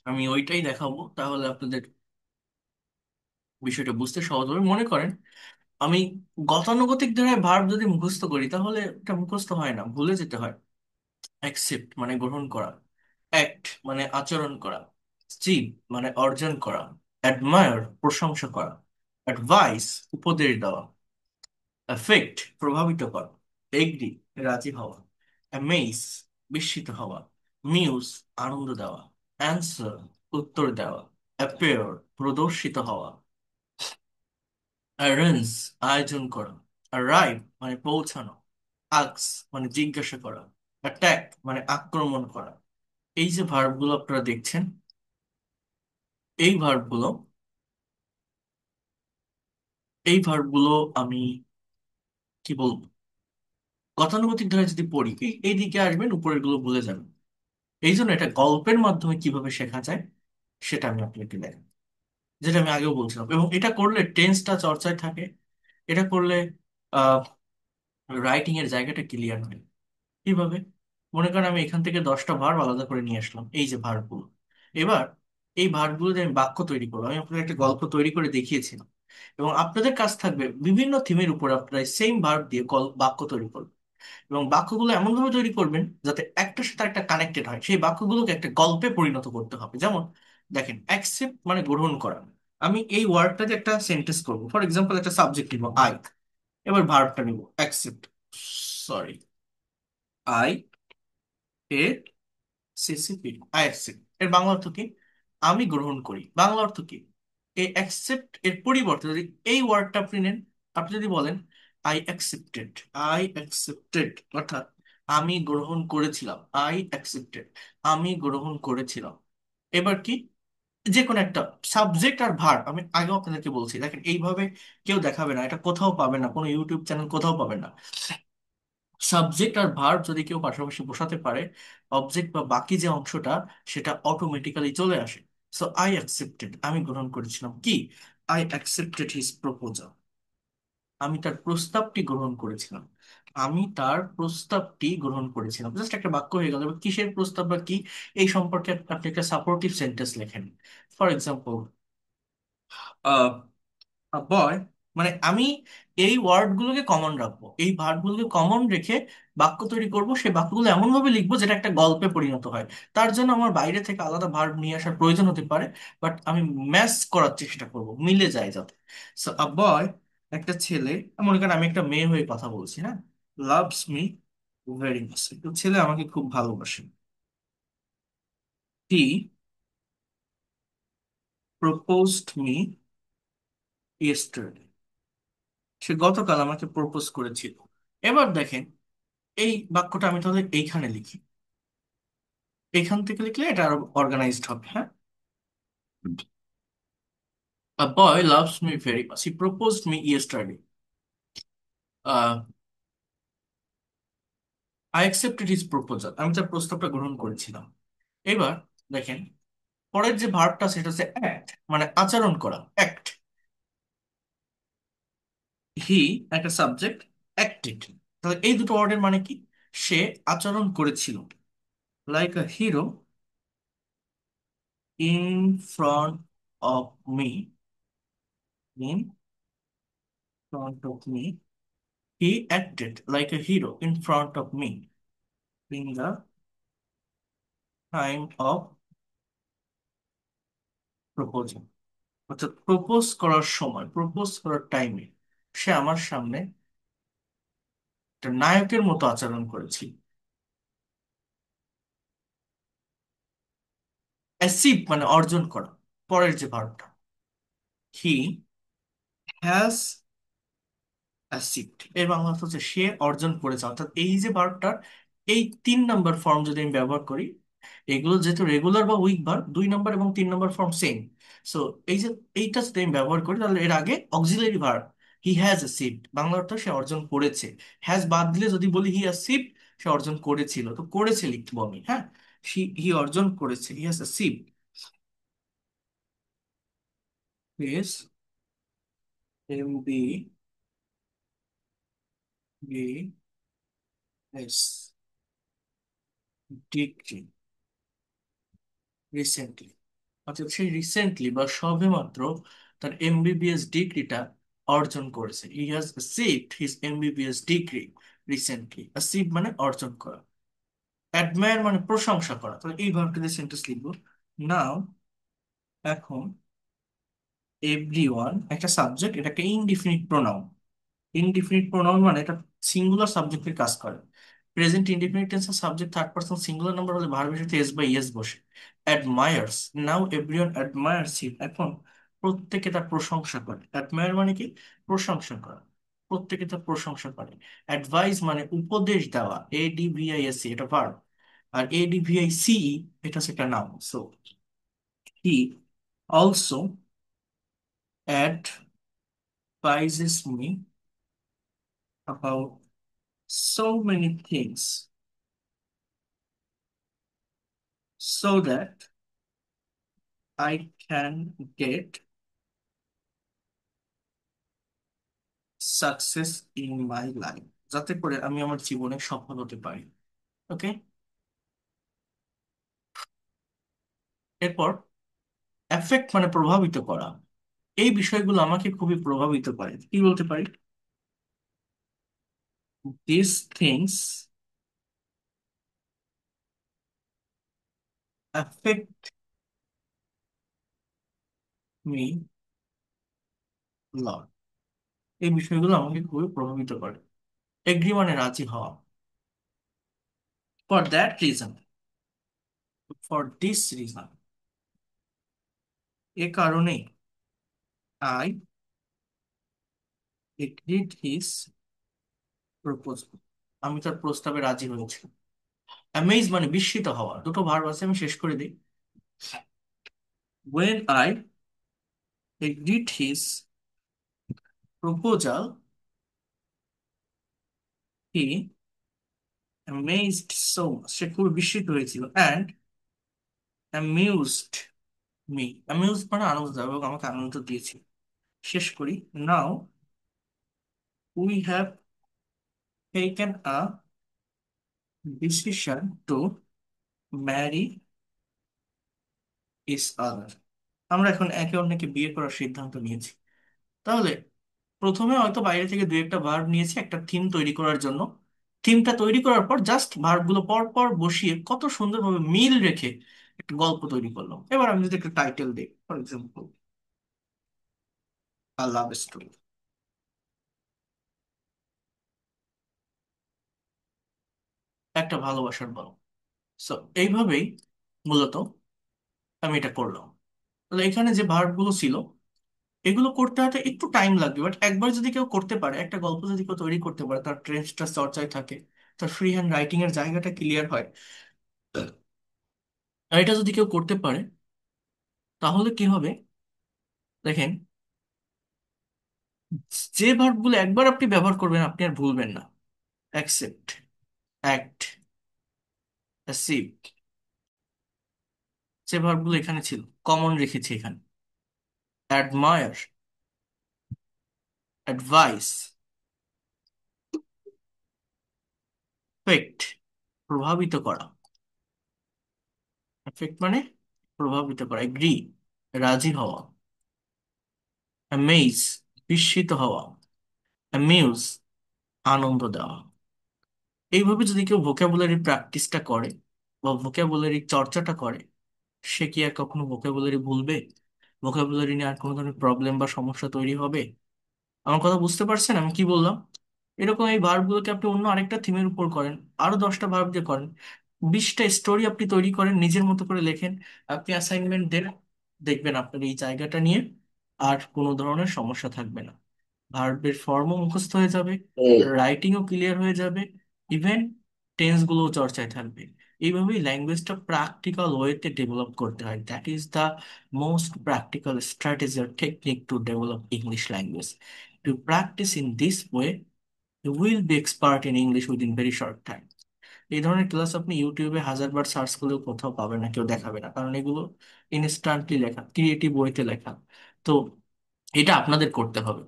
আমি ওইটাই দেখাবো, তাহলে আপনাদের বিষয়টা বুঝতে সহজ হবে। মনে করেন আমি গতানুগতিক ধারায় ভার্ব যদি মুখস্থ করি তাহলে এটা মুখস্থ হয় না, ভুলে যেতে হয়। অ্যাকসেপ্ট মানে গ্রহণ করা, অ্যাক্ট মানে আচরণ করা, স্টিভ মানে অর্জন করা, অ্যাডমায়ার প্রশংসা করা, অ্যাডভাইস উপদেশ দেওয়া, এফেক্ট প্রভাবিত করা, এগ্রি রাজি হওয়া, অ্যামেজ বিস্মিত হওয়া, মিউজ আনন্দ দেওয়া, অ্যান্সার উত্তর দেওয়া, অ্যাপেয়ার প্রদর্শিত হওয়া, অ্যারেঞ্জ আয়োজন করা, অ্যারাইভ মানে পৌঁছানো, আক্স মানে জিজ্ঞাসা করা, অ্যাটাক মানে আক্রমণ করা। এই যে ভার্বগুলো আপনারা দেখছেন, এই ভার্বগুলো, এই ভার্বগুলো আমি কি বলবো, গতানুগতিক ধারায় যদি পড়ি এই দিকে আসবেন, উপরের গুলো ভুলে যাবেন। এই জন্য এটা গল্পের মাধ্যমে কিভাবে শেখা যায় সেটা আমি আপনাকে দেখাই, যেটা আমি আগেও বলছিলাম। এবং এটা করলে টেন্সটা চর্চায় থাকে, এটা করলে আহ রাইটিং এর জায়গাটা ক্লিয়ার হয়। কিভাবে? মনে করেন আমি এখান থেকে 10টা ভার্ব আলাদা করে নিয়ে আসলাম, এই যে ভার্বগুলো। এবার এই ভার্বগুলো দিয়ে আমি বাক্য তৈরি করবো, আমি আপনাদের একটা গল্প তৈরি করে দেখিয়েছিলাম। এবং আপনাদের কাজ থাকবে বিভিন্ন থিমের উপর আপনারা সেম ভার্ব দিয়ে বাক্য তৈরি করবেন। এবং বাক্যগুলো এমন ভাবে তৈরি করবেন যাতে একটার সাথে একটা কানেক্টেড হয়, সেই বাক্যগুলোকে একটা গল্পে পরিণত করতে হবে। যেমন দেখেন, অ্যাকসেপ্ট মানে গ্রহণ করা। আমি এই ওয়ার্ডটাতে একটা সেন্টেন্স করবো, ফর এক্সাম্পল একটা সাবজেক্ট নিব আই, এবার ভার্বটা নিব accept, sorry, I A CCP, I accept. এর বাংলা অর্থ কি? আমি গ্রহণ করি। বাংলা অর্থ কি? এই অ্যাকসেপ্ট এর পরিবর্তে যদি এই ওয়ার্ডটা আপনি নেন, আপনি যদি বলেন আই অ্যাকসেপ্টেড, আই অ্যাকসেপ্টেড অর্থাৎ আমি গ্রহণ করেছিলাম, আই অ্যাকসেপ্টেড, আমি গ্রহণ করেছিলাম। এবার কি, যে কোনো একটা সাবজেক্ট আর ভার্ব, আমি আগেও আপনাদেরকে বলছি, দেখেন এইভাবে কেউ দেখাবে না, এটা কোথাও পাবে না, কোনো ইউটিউব চ্যানেল কোথাও পাবে না। সাবজেক্ট আর ভার্ব যদি কেউ পাশাপাশি বসাতে পারে, অবজেক্ট বা বাকি যে অংশটা সেটা অটোমেটিক্যালি চলে আসে। সো আই অ্যাকসেপ্টেড, আমি গ্রহণ করেছিলাম কি, আই অ্যাকসেপ্টেড হিজ প্রপোজাল, আমি তার প্রস্তাবটি গ্রহণ করেছিলাম, আমি তার প্রস্তাবটি গ্রহণ করেছিলাম। জাস্ট একটা বাক্য হয়ে গেল। এবার কিসের প্রস্তাব বা কি, এই সম্পর্কে আপনি একটা সাপোর্টিভ সেন্টেন্স লেখেন। ফর এক্সাম্পল, আ বয় মানে আমি এই ওয়ার্ডগুলোকে কমন রাখবো, এই ভার্বগুলোকে কমন রেখে বাক্য তৈরি করব, সেই বাক্যগুলো এমন ভাবে লিখবো যেটা একটা গল্পে পরিণত হয়। তার জন্য আমার বাইরে থেকে আলাদা ভার্ব নিয়ে আসার প্রয়োজন হতে পারে, বাট আমি ম্যাচ করার চেষ্টা করব, মিলে যায় যাতে। সো আ বয়, একটা ছেলে, মনে করেন আমি একটা মেয়ে হয়ে কথা বলছি, হ্যাঁ, লাভস মি ভেরি মাচ, একটা ছেলে আমাকে খুব ভালোবাসে। হি প্রপোজড মি ইয়েস্টারডে, সে গতকাল আমাকে প্রপোজ করেছিল। এবার দেখেন, এই বাক্যটা আমি তাহলে এইখানে লিখি, এইখান থেকে লিখলে এটা আরো অর্গানাইজড হবে, হ্যাঁ। A boy loves me very much. He proposed me yesterday. Uh, I accepted his proposal. আমি তার প্রস্তাবটা গ্রহণ করেছিলাম। এবার দেখেন, পরের যে ভার্বটা সেটা হচ্ছে অ্যাক্ট, মানে আচরণ করা, অ্যাক্ট। হি একটা সাবজেক্ট, অ্যাক্টেড। তাহলে এই দুটো ওয়ার্ডের মানে কি? সে আচরণ করেছিল, like a hero in front of me, in front of me. He acted like a hero in front of me in the time of proposing. অর্থাৎ প্রপোজ করার সময়, প্রপোজ করার টাইমে সে আমার সামনে একটা নায়কের মতো আচরণ করেছিল। অ্যাচিভ মানে অর্জন করা, পরের যে ভার্বটা, হি হ্যাজ অ্যাচিভড, এর বাংলা অর্থ হচ্ছে সে অর্জন করেছে। অর্থাৎ এই যে ভার্বটার এই 3 নম্বর ফর্ম যদি আমি ব্যবহার করি, এগুলো যেহেতু রেগুলার বা উইক ভার্ব, 2 নম্বর এবং 3 নম্বর ফর্ম সেম। সো এই যে এইটা যদি আমি ব্যবহার করি, তাহলে এর আগে auxiliary verb he has achieved, Bangla অর্থ সে অর্জন করেছে। হ্যাজ বাদ দিলে যদি বলি হি অ্যাচিভড, সে অর্জন করেছিল, তো করেছে লিখবো আমি, হ্যাঁ। হি অর্জন করেছে, he has achieved his MBBS degree recently. অর্থাৎ সে রিসেন্টলি বা সবেমাত্র তার এমবিবিএস ডিগ্রিটা অর্জন করেছে। He has achieved his MBBS degree recently. Achieve মানে অর্জন করা। অ্যাডমায়ার মানে প্রশংসা করা। তাহলে এই ভার্বটিতে সেন্টেন্স লিখবো। নাও, এখন, এভরিওয়ান একটা সাবজেক্ট, এটা একটা ইনডিফিনিট প্রোনাউন। ইনডিফিনিট প্রোনাউন মানে এটা সিঙ্গুলার সাবজেক্টের কাজ করে। প্রেজেন্ট ইনডিফিনিট টেন্সের subject third person singular number হলে ভার্বের সাথে এস বা ইএস বসে। অ্যাডমায়ার্স, নাও এভরিওয়ান অ্যাডমায়ার্স হিম, এখন প্রত্যেকে তার প্রশংসা করে। অ্যাডমায়ার মানে কি? প্রশংসা করা। প্রত্যেকে তার প্রশংসা করে। অ্যাডভাইস মানে উপদেশ দেওয়া, ADVISE এটা ভার্ব। আর ADVICE এটা হচ্ছে একটা noun. So he also advises me about so many things so that I can get success in my life, যাতে করে আমি আমার জীবনে সফল হতে পারি। ওকে, এরপর এফেক্ট মানে প্রভাবিত করা। এই বিষয়গুলো আমাকে খুবই প্রভাবিত করে, কি বলতে পারি? These things affect me a lot। এই বিষয়গুলো আমাকে খুবই প্রভাবিত করে। এগ্রি মানে রাজি হওয়া। For that reason, for this reason, এ কারণেই, আই এগ্রিড হিজ প্রপোজাল, আমি তার প্রস্তাবে রাজি হয়েছি। অ্যামেজ মানে বিস্মিত হওয়া। দুটো ভার্ব আছে, আমি শেষ করে দিই। When I agreed his proposal, he amazed so much, সে খুবই বিস্মিত হয়েছিল, and amused me, amused মানে আনন্দ দেওয়া, এবং আমাকে আনন্দ দিয়েছিল। শেষ করি। Now we have taken a decision to marry each other, আমরা এখন একে অন্যকে বিয়ে করার সিদ্ধান্ত নিয়েছি। তাহলে প্রথমে হয়তো বাইরে থেকে দুই একটা ভার্ব নিয়েছি একটা থিম তৈরি করার জন্য। থিমটা তৈরি করার পর জাস্ট ভার্বগুলো পর পর বসিয়ে কত সুন্দরভাবে মিল রেখে একটা গল্প তৈরি করলাম। এবার আমি যদি একটা টাইটেল দিই, for example a love story, একটা ভালোবাসার গল্প। সো এইভাবেই মূলত আমি এটা করলাম। তাহলে এখানে যে ভার্বগুলো ছিল এগুলো করতে হয়তো একটু টাইম লাগবে, বাট একবার যদি কেউ করতে পারে, একটা গল্প যদি কেউ তৈরি করতে পারে, তার ট্রেন্সটা চর্চায় থাকে, তার ফ্রি হ্যান্ড রাইটিং এর জায়গাটা ক্লিয়ার হয়, আর এটা যদি কেউ করতে পারে তাহলে কি হবে দেখেন, যে ভার্বগুলো একবার আপনি ব্যবহার করবেন আপনি আর ভুলবেন না। অ্যাকসেপ্ট, অ্যাক্ট, অ্যাসিভ, যে ভার্বগুলো এখানে ছিল কমন রেখেছি এখানে। অ্যাডমায়ার, অ্যাডভাইস, এফেক্ট, প্রভাবিত করা। এফেক্ট মানে প্রভাবিত করা। এগ্রি, রাজি হওয়া। অ্যামেজ, বিস্মিত হওয়া। অ্যামিউজ, আনন্দ দেওয়া। এইভাবে যদি কেউ ভোকাবুলারি প্র্যাকটিসটা করে বা ভোকাবুলারি চর্চাটা করে, সে কি আর কখনো ভোকাবুলারি ভুলবে? ভোকাবুলারি নিয়ে আর কোনো ধরনের প্রবলেম বা সমস্যা তৈরি হবে? আমার কথা বুঝতে পারছেন আমি কি বললাম? এরকম এই ভার্বগুলোকে আপনি অন্য আরেকটা থিমের উপর করেন, আরো 10টা ভার্ব দিয়ে করেন, 20টা স্টোরি আপনি তৈরি করেন, নিজের মতো করে লেখেন, আপনি অ্যাসাইনমেন্ট দেন, দেখবেন আপনার এই জায়গাটা নিয়ে আর কোনো ধরনের সমস্যা থাকবে না। ভার্বের ফর্মও মুখস্থ হয়ে যাবে, রাইটিংও ক্লিয়ার হয়ে যাবে, ইভেন টেন্স গুলোও চর্চায় থাকবে। এইভাবেই ল্যাঙ্গুয়েজটা প্র্যাকটিক্যাল ওয়েতে ডেভেলপ করতে হয়। That is the most practical strategy or technique to develop English language. To practice in this way you will be expert in English within very short time. এই ধরনের class আপনি ইউটিউবে হাজারবার সার্চ করলেও কোথাও পাবেন না, কেউ দেখাবে না, কারণ এগুলো ইনস্ট্যান্টলি লেখা, ক্রিয়েটিভ ওয়েতে লেখা। তো এটা আপনাদের করতে হবে।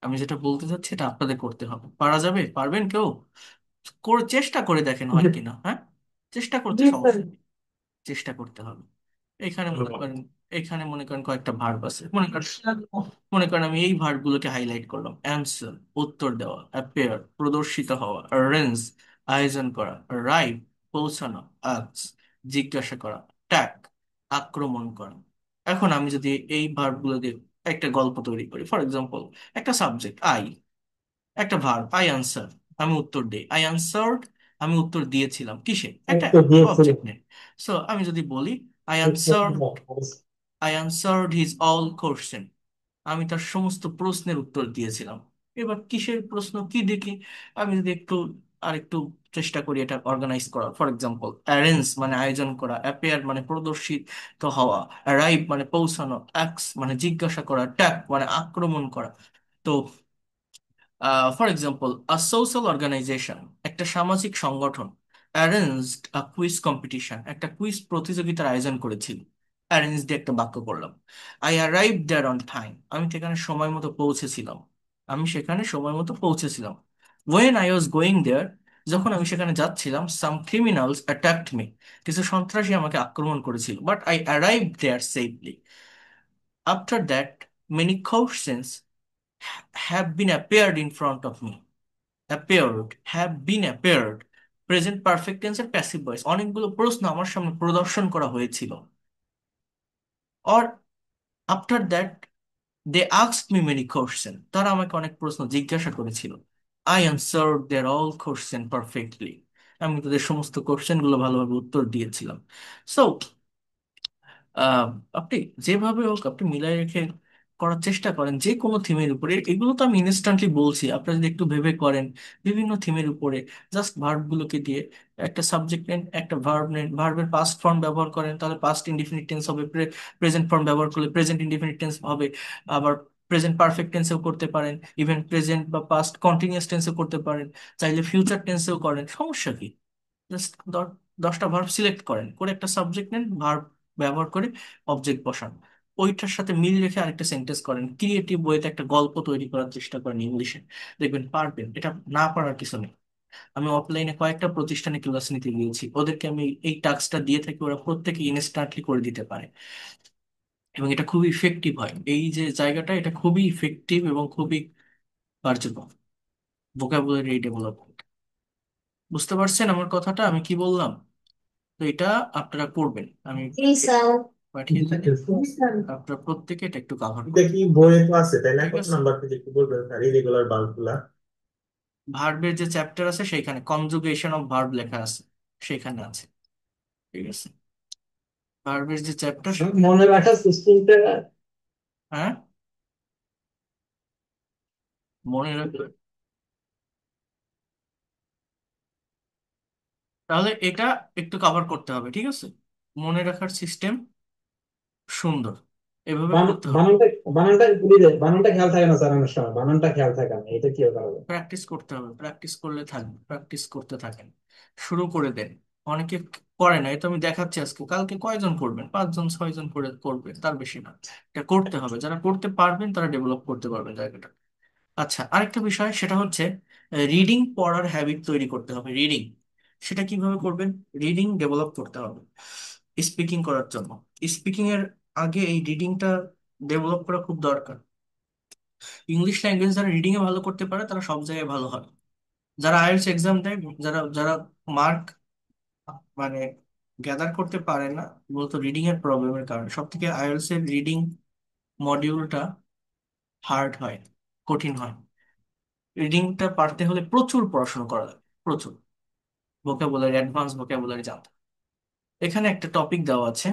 আমি যেটা বলতে চাচ্ছি এটা আপনাদের করতে হবে। পারা যাবে? পারবেন কেউ? করে চেষ্টা করে দেখেন হয় জি কিনা, হ্যাঁ? চেষ্টা করতে জি স্যার। সমস্যা নেই, চেষ্টা করতে হবে। এখানে মনে করেন, এখানে মনে করেন কয়েকটা ভার্ব আছে, মনে করেন আমি এই ভার্ব গুলোকে হাইলাইট করলাম। অ্যান্সার, উত্তর দেওয়া। অ্যাপিয়ার, প্রদর্শিত হওয়া। অ্যারেঞ্জ, আয়োজন করা। রাইট, পৌঁছানো। আস্ক, জিজ্ঞাসা করা। ট্যাগ, আক্রমণ করা। এখন আমি যদি এই ভার্ব গুলো দিয়ে একটা গল্প তৈরি করি, ফর এক্সাম্পল একটা সাবজেক্ট আই, একটা ভার্ব আই আনসার, আমি উত্তর দিই। আই আনসার্ড, আমি উত্তর দিয়েছিলাম কিসে? একটা তো দিয়েছিলেন। অবজেক্ট নিয়ে। সো আমি যদি বলি I answered, I answered his all question, আমি তার সমস্ত প্রশ্নের উত্তর দিয়েছিলাম। এবার কিসের প্রশ্ন কি দেখি, আমি যদি একটু আর একটু চেষ্টা করি এটা অর্গানাইজ করা, ফর এক্সাম্পল অ্যারেঞ্জ মানে আয়োজন করা। অ্যাপেয়ার মানে প্রদর্শিত হওয়া। অ্যারাইভ মানে পৌঁছানো। অ্যাক্স মানে জিজ্ঞাসা করা। ট্যাগ মানে আক্রমণ করা। তো for example a social organization, একটা সামাজিক সংগঠন, অ্যারেঞ্জড আ কুইজ কম্পিটিশন, একটা কুইজ প্রতিযোগিতার আয়োজন করেছিল। অ্যারেঞ্জ দিয়ে একটা বাক্য করলাম। I arrive there on time, আমি সেখানে সময় মতো পৌঁছেছিলাম। আমি সেখানে সময় মতো পৌঁছেছিলাম। When I was going there, যখন আমি সেখানে যাচ্ছিলাম, সাম ক্রিমিনালস অ্যাটাকড মি, কিছু সন্ত্রাসী আমাকে আক্রমণ করেছিল, but I arrive there safely. After that many questions have been appeared in front of me, appeared, have been appeared, present perfect টেন্সের প্যাসিভ ভয়েস, অনেকগুলো প্রশ্ন আমার সামনে প্রদর্শন করা হয়েছিল। Or after that they asked me many question, তারা আমাকে অনেক প্রশ্ন জিজ্ঞাসা করেছিল। I answered their all question perfectly, আমি তাদের সমস্ত কোশ্চেন গুলো ভালোভাবে উত্তর দিয়েছিলাম। সো আহ, আপনি যেভাবে হোক আপনি মিলাই রেখে করার চেষ্টা করেন যে কোনো থিমের উপরে। এগুলো তো আমি ইনস্ট্যান্টলি বলছি, আপনারা যদি একটু ভেবে করেন বিভিন্ন থিমের উপরে, জাস্ট ভার্ব গুলোকে দিয়ে একটা সাবজেক্ট নেন, একটা ভার্ব নেন, ভার্বের পাস্ট ফর্ম ব্যবহার করেন তাহলে পাস্ট ইনডিফিনিট টেন্স হবে, প্রেজেন্ট ফর্ম ব্যবহার করলে প্রেজেন্ট ইনডিফিনিট টেন্স হবে, আবার প্রেজেন্ট পারফেক্ট টেন্সেও করতে পারেন, ইভেন প্রেজেন্ট বা পাস্ট কন্টিনিউয়াস টেন্সেও করতে পারেন, চাইলে ফিউচার টেন্সেও করেন, সমস্যা কি? জাস্ট 10টা ভার্ব সিলেক্ট করেন, করে একটা সাবজেক্ট নেন, ভার্ব ব্যবহার করে অবজেক্ট বসান, ওইটার সাথে মিল রেখে আরেকটা সেন্টেন্স করেন, ক্রিয়েটিভ ওয়েতে একটা গল্প তৈরি করার চেষ্টা করেন ইংলিশে, দেখবেন পারবেন। এটা না পারার কিছু নেই। আমি অফলাইনে কয়েকটা প্রতিষ্ঠানে ক্লাস নিতে গিয়েছি, ওদেরকে আমি এই টাস্কটা দিয়ে থাকি, ওরা প্রত্যেকে ইনস্ট্যান্টলি করে দিতে পারে, এবং এটা খুবই ইফেক্টিভ হয়। এই যে জায়গাটা এটা খুবই ইফেক্টিভ এবং খুবই কার্যকর ভোকাবুলারি ডেভেলপমেন্ট। বুঝতে পারছেন আমার কথাটা আমি কি বললাম? তো এটা আপনারা করবেন, আমি জি স্যার। পাঠিয়ে দিলে জি স্যার। আপনারা প্রত্যেকে এটা একটু কাভার এটা করবেন। কি বইয়ে তো আছে তাই না? ঠিক কত আছে, নাম্বার থেকে একটু বলবেন স্যার, ইরেগুলার বাল্ব গুলা? ভার্বের যে চ্যাপ্টার আছে সেইখানে কনজুগেশন অফ ভার্ব লেখা আছে, সেইখানে আছে। ঠিক আছে, ভার্বের যে চ্যাপ্টার। মনে রাখার সিস্টেমটা হ্যাঁ, মনে রাখবেন। তাহলে এটা একটু কভার করতে হবে, ঠিক আছে। মনে রাখার সিস্টেম সুন্দর, এভাবে করতে হবে। বানানটা বানানটা ভুলে যায়, বানানটা খেয়াল থাকে না স্যার, অনেক সময় বানানটা খেয়াল থাকে না, এটা কি কারণে? প্র্যাকটিস করতে হবে, প্র্যাকটিস করলে থাকবে, প্র্যাকটিস করতে থাকেন, শুরু করে দেন। অনেকে করে না, এটা আমি দেখাচ্ছি আজকে, কালকে কয়জন করবেন? 5 জন 6 জন করে করবেন, তার বেশি না। এটা করতে হবে, যারা করতে পারবেন তারা ডেভেলপ করতে পারবেন জায়গাটা। আচ্ছা, আরেকটা বিষয় সেটা হচ্ছে রিডিং পড়ার হ্যাবিট তৈরি করতে হবে। রিডিং, সেটা কিভাবে করবেন? রিডিং ডেভেলপ করতে হবে স্পিকিং করার জন্য। স্পিকিং এর আগে এই রিডিংটা ডেভেলপ করা খুব দরকার। ইংলিশ ল্যাঙ্গুয়েজ যারা রিডিং এ ভালো করতে পারে তারা সব জায়গায় ভালো হয়। যারা আইএলটিএস এক্সাম দেয়, যারা যারা মার্ক মানে গ্যাদার করতে পারে না, বলতো রিডিং এর প্রবলেমের কারণে। সব থেকে আইএলটিএস এর রিডিং মডিউলটা হার্ড হয়, কঠিন হয়। রিডিংটা পারতে হলে প্রচুর পড়াশোনা করা লাগে, প্রচুর ভোকাবুলারি, অ্যাডভান্স ভোকাবুলারি জানতে। এখানে একটা টপিক দেওয়া আছে,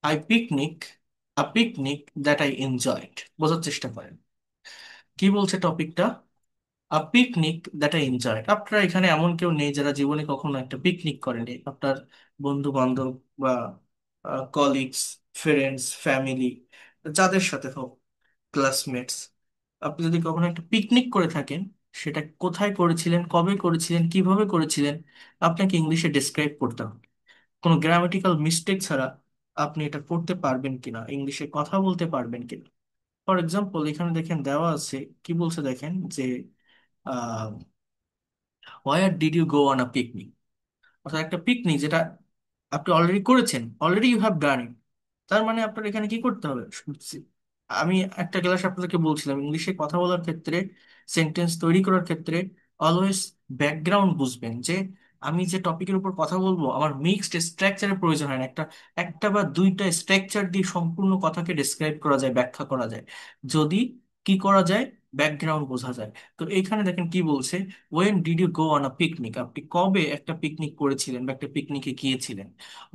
I picnic, a picnic that I enjoyed. বোঝার চেষ্টা করেন কি বলছে টপিকটা। আ পিকনিক দ্যাট আই এনজয়েড। আপনারা এখানে এমন কেউ নেই যারা জীবনে কখনো একটা পিকনিক করেনি। আপনার বন্ধু বান্ধব বা কলিগস, ফ্রেন্ডস, ফ্যামিলি, যাদের সাথে হোক, ক্লাসমেটস, আপনি যদি কখনো একটা পিকনিক করে থাকেন, সেটা কোথায় করেছিলেন, কবে করেছিলেন, কিভাবে করেছিলেন, আপনাকে ইংলিশে ডেসক্রাইব করতে হবে। কোনো গ্রামাটিক্যাল মিস্টেক ছাড়া আপনি এটা করতে পারবেন কিনা, ইংলিশে কথা বলতে পারবেন কিনা। ফর এক্সাম্পল, এখানে দেখেন দেওয়া আছে, কি বলছে দেখেন যে where did you go on a picnic. অর্থাৎ একটা পিকনিক যেটা আপনি অলরেডি করেছেন, already you have done it. তার মানে আপনার এখানে কি করতে হবে? আমি একটা ক্লাস আপনাদেরকে বলছিলাম, ইংলিশে কথা বলার ক্ষেত্রে, সেন্টেন্স তৈরি করার ক্ষেত্রে অলওয়েজ ব্যাকগ্রাউন্ড বুঝবেন। যে আমি যে টপিকের উপর কথা বলবো, আমার মিক্সড স্ট্রাকচারের প্রয়োজন হয় না। একটা একটা বা দুইটা স্ট্রাকচার দিয়ে সম্পূর্ণ কথাকে ডিসক্রাইব করা যায়, ব্যাখ্যা করা যায়, যদি কি করা যায়, ব্যাকগ্রাউন্ড বোঝা যায়। তো এইখানে দেখেন কি বলছে, when did you go on a picnic. আপনি কবে একটা পিকনিক করেছিলেন বা একটা পিকনিকে গিয়েছিলেন।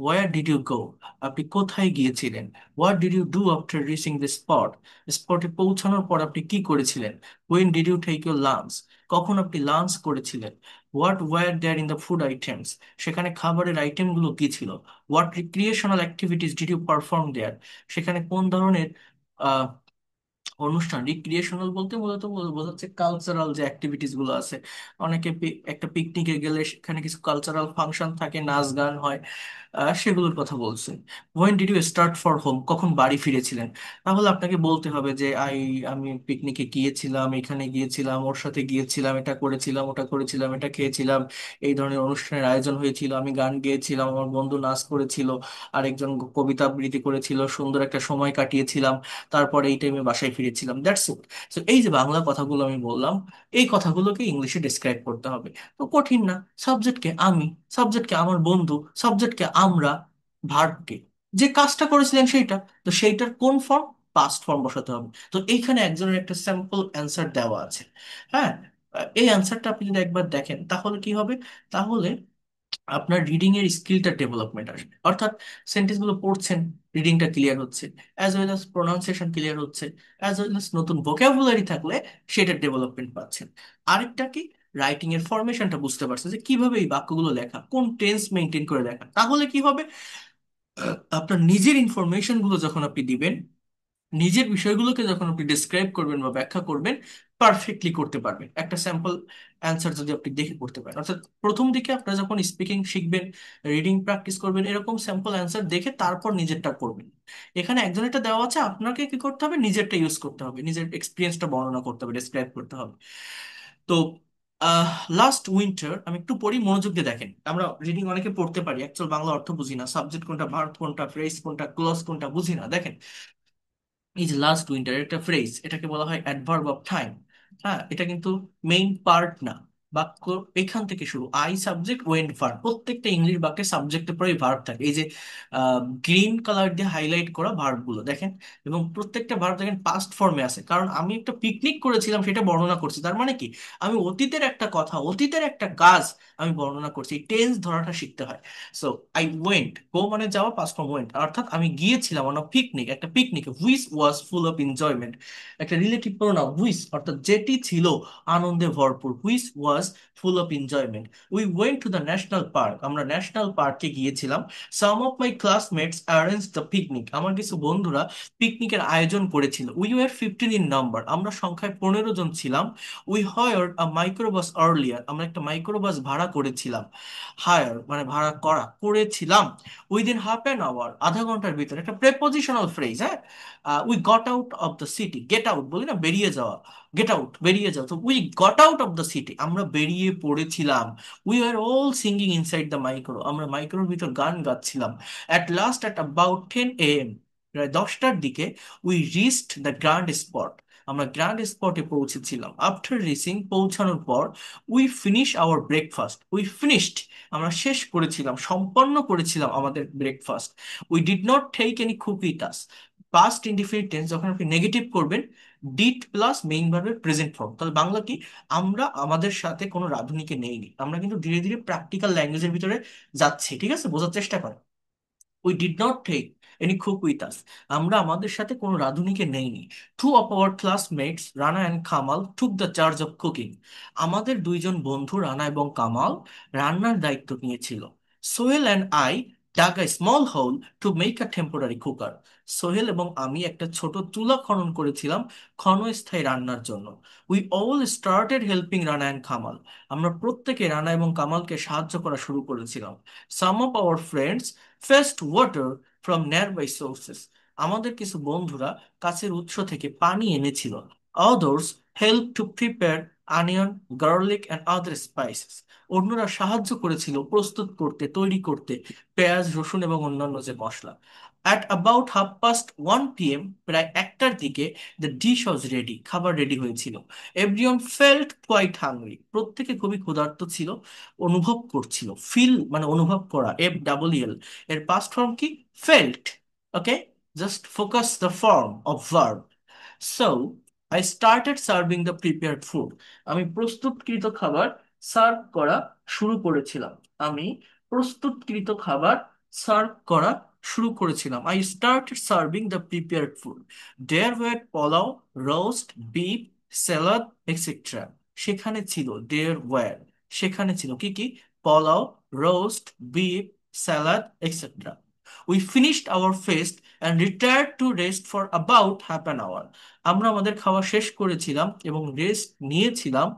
ওয়ার ডিড ইউ গো, আপনি কোথায় গিয়েছিলেন। What did you do after reaching the spot, স্পটে পৌঁছানোর পর আপনি কি করেছিলেন। When did you take your lunch, কখন আপনি লাঞ্চ করেছিলেন। What were there in the food items, সেখানে খাবারের আইটেমগুলো কি ছিল। What recreational activities did you perform there, সেখানে কোন ধরনের অনুষ্ঠান। রিক্রিয়েশনাল বলতে মূলত বোঝাচ্ছে কালচারাল যে অ্যাক্টিভিটিস গুলো আছে। অনেকে একটা পিকনিকে গেলে সেখানে কিছু কালচারাল ফাংশন থাকে, নাচ গান হয়, সেগুলোর কথা বলছে। When did you start for home, কখন বাড়ি ফিরেছিলেন। তাহলে আপনাকে বলতে হবে যে আমি পিকনিকে গিয়েছিলাম, এখানে গিয়েছিলাম, ওর সাথে গিয়েছিলাম, এটা করেছিলাম, ওটা করেছিলাম, এটা খেয়েছিলাম, এই ধরনের অনুষ্ঠানের আয়োজন হয়েছিল, আমি গান গেয়েছিলাম, আমার বন্ধু নাচ করেছিল, আরেকজন কবিতা আবৃত্তি করেছিল, সুন্দর একটা সময় কাটিয়েছিলাম, তারপরে এই টাইমে বাসায় ফিরেছিলাম। That's it. তো এই যে বাংলা কথাগুলো আমি বললাম, এই কথাগুলোকে ইংলিশে ডিসক্রাইব করতে হবে। তো কঠিন না। সাবজেক্টকে আমি, সাবজেক্টকে আমার বন্ধু, সাবজেক্টকে আমরা, ভার্বকে যে কাজটা করেছিলেন সেইটা, তো সেইটার কোন ফর্ম, পাস্ট ফর্ম বসাতে হবে। তো এইখানে একজনের একটা স্যাম্পল অ্যান্সার দেওয়া আছে। হ্যাঁ, এই অ্যান্সারটা আপনি যদি একবার দেখেন তাহলে কি হবে, তাহলে আপনার রিডিং এর স্কিলটা ডেভেলপমেন্ট আসবে। অর্থাৎ সেন্টেন্স গুলো পড়ছেন, রিডিংটা ক্লিয়ার হচ্ছে, as well as pronunciation clear হচ্ছে, অ্যাজ ওয়েল অ্যাজ নতুন ভোকাবুলারি থাকলে সেটার ডেভেলপমেন্ট পাচ্ছেন। আরেকটা কি, রাইটিং এর ফরমেশনটা বুঝতে পারছে, যে কিভাবে এই বাক্যগুলো লেখা, কোন টেন্স মেনটেন করে লেখা। তাহলে কি হবে, আপনার নিজের ইনফরমেশন গুলো যখন আপনি দিবেন, নিজের বিষয়গুলোকে যখন আপনি ডিসক্রাইব করবেন বা ব্যাখ্যা করবেন, পারফেক্টলি করতে পারবেন। একটা স্যাম্পল অ্যান্সার যদি আপনি দেখে করতে পারেন, অর্থাৎ প্রথম দিকে আপনারা যখন স্পিকিং শিখবেন, রিডিং প্র্যাকটিস করবেন, এরকম স্যাম্পল অ্যান্সার দেখে তারপর নিজেরটা করবেন। এখানে একজনেরটা দেওয়া আছে, আপনাকে কি করতে হবে, নিজেরটা ইউজ করতে হবে, নিজের এক্সপিরিয়েন্সটা বর্ণনা করতে হবে, ডিসক্রাইব করতে হবে। তো লাস্ট উইন্টার, আমি একটু পড়ি, মনোযোগ দিয়ে দেখেন। আমরা রিডিং অনেকে পড়তে পারি, অ্যাকচুয়াল বাংলা অর্থ বুঝি না, সাবজেক্ট কোনটা, ভার্ব কোনটা, ফ্রেজ কোনটা, ক্লজ কোনটা বুঝি না। দেখেন, এই যে লাস্ট উইন্টার একটা ফ্রেজ, এটাকে বলা হয় অ্যাডভার্ব অফ টাইম। হ্যাঁ, এটা কিন্তু মেইন পার্ট না। বাক্য এখান থেকে শুরু, আই সাবজেক্ট ওয়েন্ট ভার্ব, প্রত্যেকটা ইংলিশ বাক্যে সাবজেক্টের পরেই ভার্ব থাকে। এই যে গ্রিন কালার দিয়ে হাইলাইট করা ভার্ব গুলো দেখেন, এবং প্রত্যেকটা ভার্ব দেখেন পাস্ট ফর্মে আছে, কারণ আমি একটা পিকনিক করেছিলাম সেটা বর্ণনা করছি। তার মানে কি, আমি অতীতের একটা কথা, অতীতের একটা কাজ আমি বর্ণনা করছি। টেন্স ধরাটা শিখতে হয়। সো আই ওয়েন্ট, গো মানে যাওয়া, পাস্ট ফর্ম ওয়েন্ট, অর্থাৎ আমি গিয়েছিলাম অন পিকনিক, একটা পিকনিকে, which was full of enjoyment. একটা রিলেটিভ প্রোনাউন হুইচ, অর্থাৎ যেটি ছিল আনন্দে ভরপুর, which was full of enjoyment. We went to the national park, আমরা ন্যাশনাল পার্কে গিয়েছিলাম। Some of my classmates arrange the picnic, আমার কিছু বন্ধুরা পিকনিকের আয়োজন করেছিল। উই ওয়ার 15 ইন নাম্বার, আমরা সংখ্যায় 15 জন ছিলাম। We hired a microbus earlier, আমরা একটা মাইক্রোবাস ভাড়া করেছিলাম। হায়ার মানে ভাড়া করা, করেছিলাম। উইদিন হাফ অ্যান আওয়ার, আধা ঘন্টার ভিতরে, একটা প্রেপোজিশনাল ফ্রেজ, হ্যাঁ। We got out of the city, get out বলি না, বেরিয়ে যাওয়া, গেট আউট বেরিয়ে যাও, তো we got out of the city, আমরা বেরিয়ে পড়েছিলাম। We are all singing inside the micro, আমরা মাইক্রোর ভিতর গান গাচ্ছিলাম। At last at about 10 AM, প্রায় 10টার দিকে, we reached the grand spot, আমরা গ্র্যান্ড স্পটে পৌঁছেছিলাম। আফটার রিচিং, পৌঁছানোর পর, we finish hour breakfast, we finished, আমরা শেষ করেছিলাম, সম্পন্ন করেছিলাম আমাদের breakfast. We did not take any cookies, past indefinite tense যখন আপনি নেগেটিভ করবেন, ডিড প্লাস মেইন ভার্বের প্রেজেন্ট ফর্ম, তাহলে বাংলা কি, আমরা আমাদের সাথে কোনো রাঁধুনিকে নেইনি। আমরা কিন্তু ধীরে ধীরে প্র্যাকটিক্যাল ল্যাঙ্গুয়েজের ভিতরে যাচ্ছি, ঠিক আছে, বোঝার চেষ্টা করেন। We did not take any cook with us, আমরা আমাদের সাথে কোনো রাঁধুনিকে নেইনি। Two of our classmates Rana and Kamal took the charge of cooking, আমাদের দুইজন বন্ধু রানা এবং কামাল রান্নার দায়িত্ব নিয়েছিল। Sohel and I dug a small hole to make a temporary cooker, Sohel এবং আমি একটা ছোট চুলা খনন করেছিলাম ক্ষণস্থায়ী রান্নার জন্য। We all started helping Rana and Kamal, আমরা প্রত্যেকে রানা এবং কামালকে সাহায্য করা শুরু করেছিলাম। Some of our friends fetched water from nearby sources, আমাদের কিছু বন্ধুরা কাছের উৎস থেকে পানি এনেছিল। Others help to prepare onion, garlic and other spices, অন্যরা সাহায্য করেছিল প্রস্তুত করতে, তৈরি করতে পেঁয়াজ, রসুন এবং অন্যান্য যে মশলা। অ্যাট অ্যাবাউট 1:30 PM, প্রায় 1টার দিকে, দ্য ডিশ ওয়াজ রেডি, খাবার রেডি হয়েছিল। এভরিওয়ান ফেল্ট কোয়াইট হাংরি, প্রত্যেকে খুবই ক্ষুধার্ত ছিল, অনুভব করছিল। ফিল মানে অনুভব করা, FEEL, এর পাস্ট ফর্ম কি, felt. Okay, just focus the form of verb. So I started serving the prepared food, আমি প্রস্তুতকৃত খাবার সার্ভ করা শুরু করেছিলাম। আমি প্রস্তুতকৃত খাবার সার্ভ করা শুরু করেছিলাম। I started serving the prepared food. There were pulao, roast, beef, salad etcetera, সেখানে ছিল, দেয়ার ওয়্যার, সেখানে ছিল কি কি, pulao, roast, beef, salad etcetera. We finished our feast and retired to rest for about half an hour, আমরা আমাদের খাওয়া শেষ করেছিলাম এবং রেস্ট নিয়েছিলাম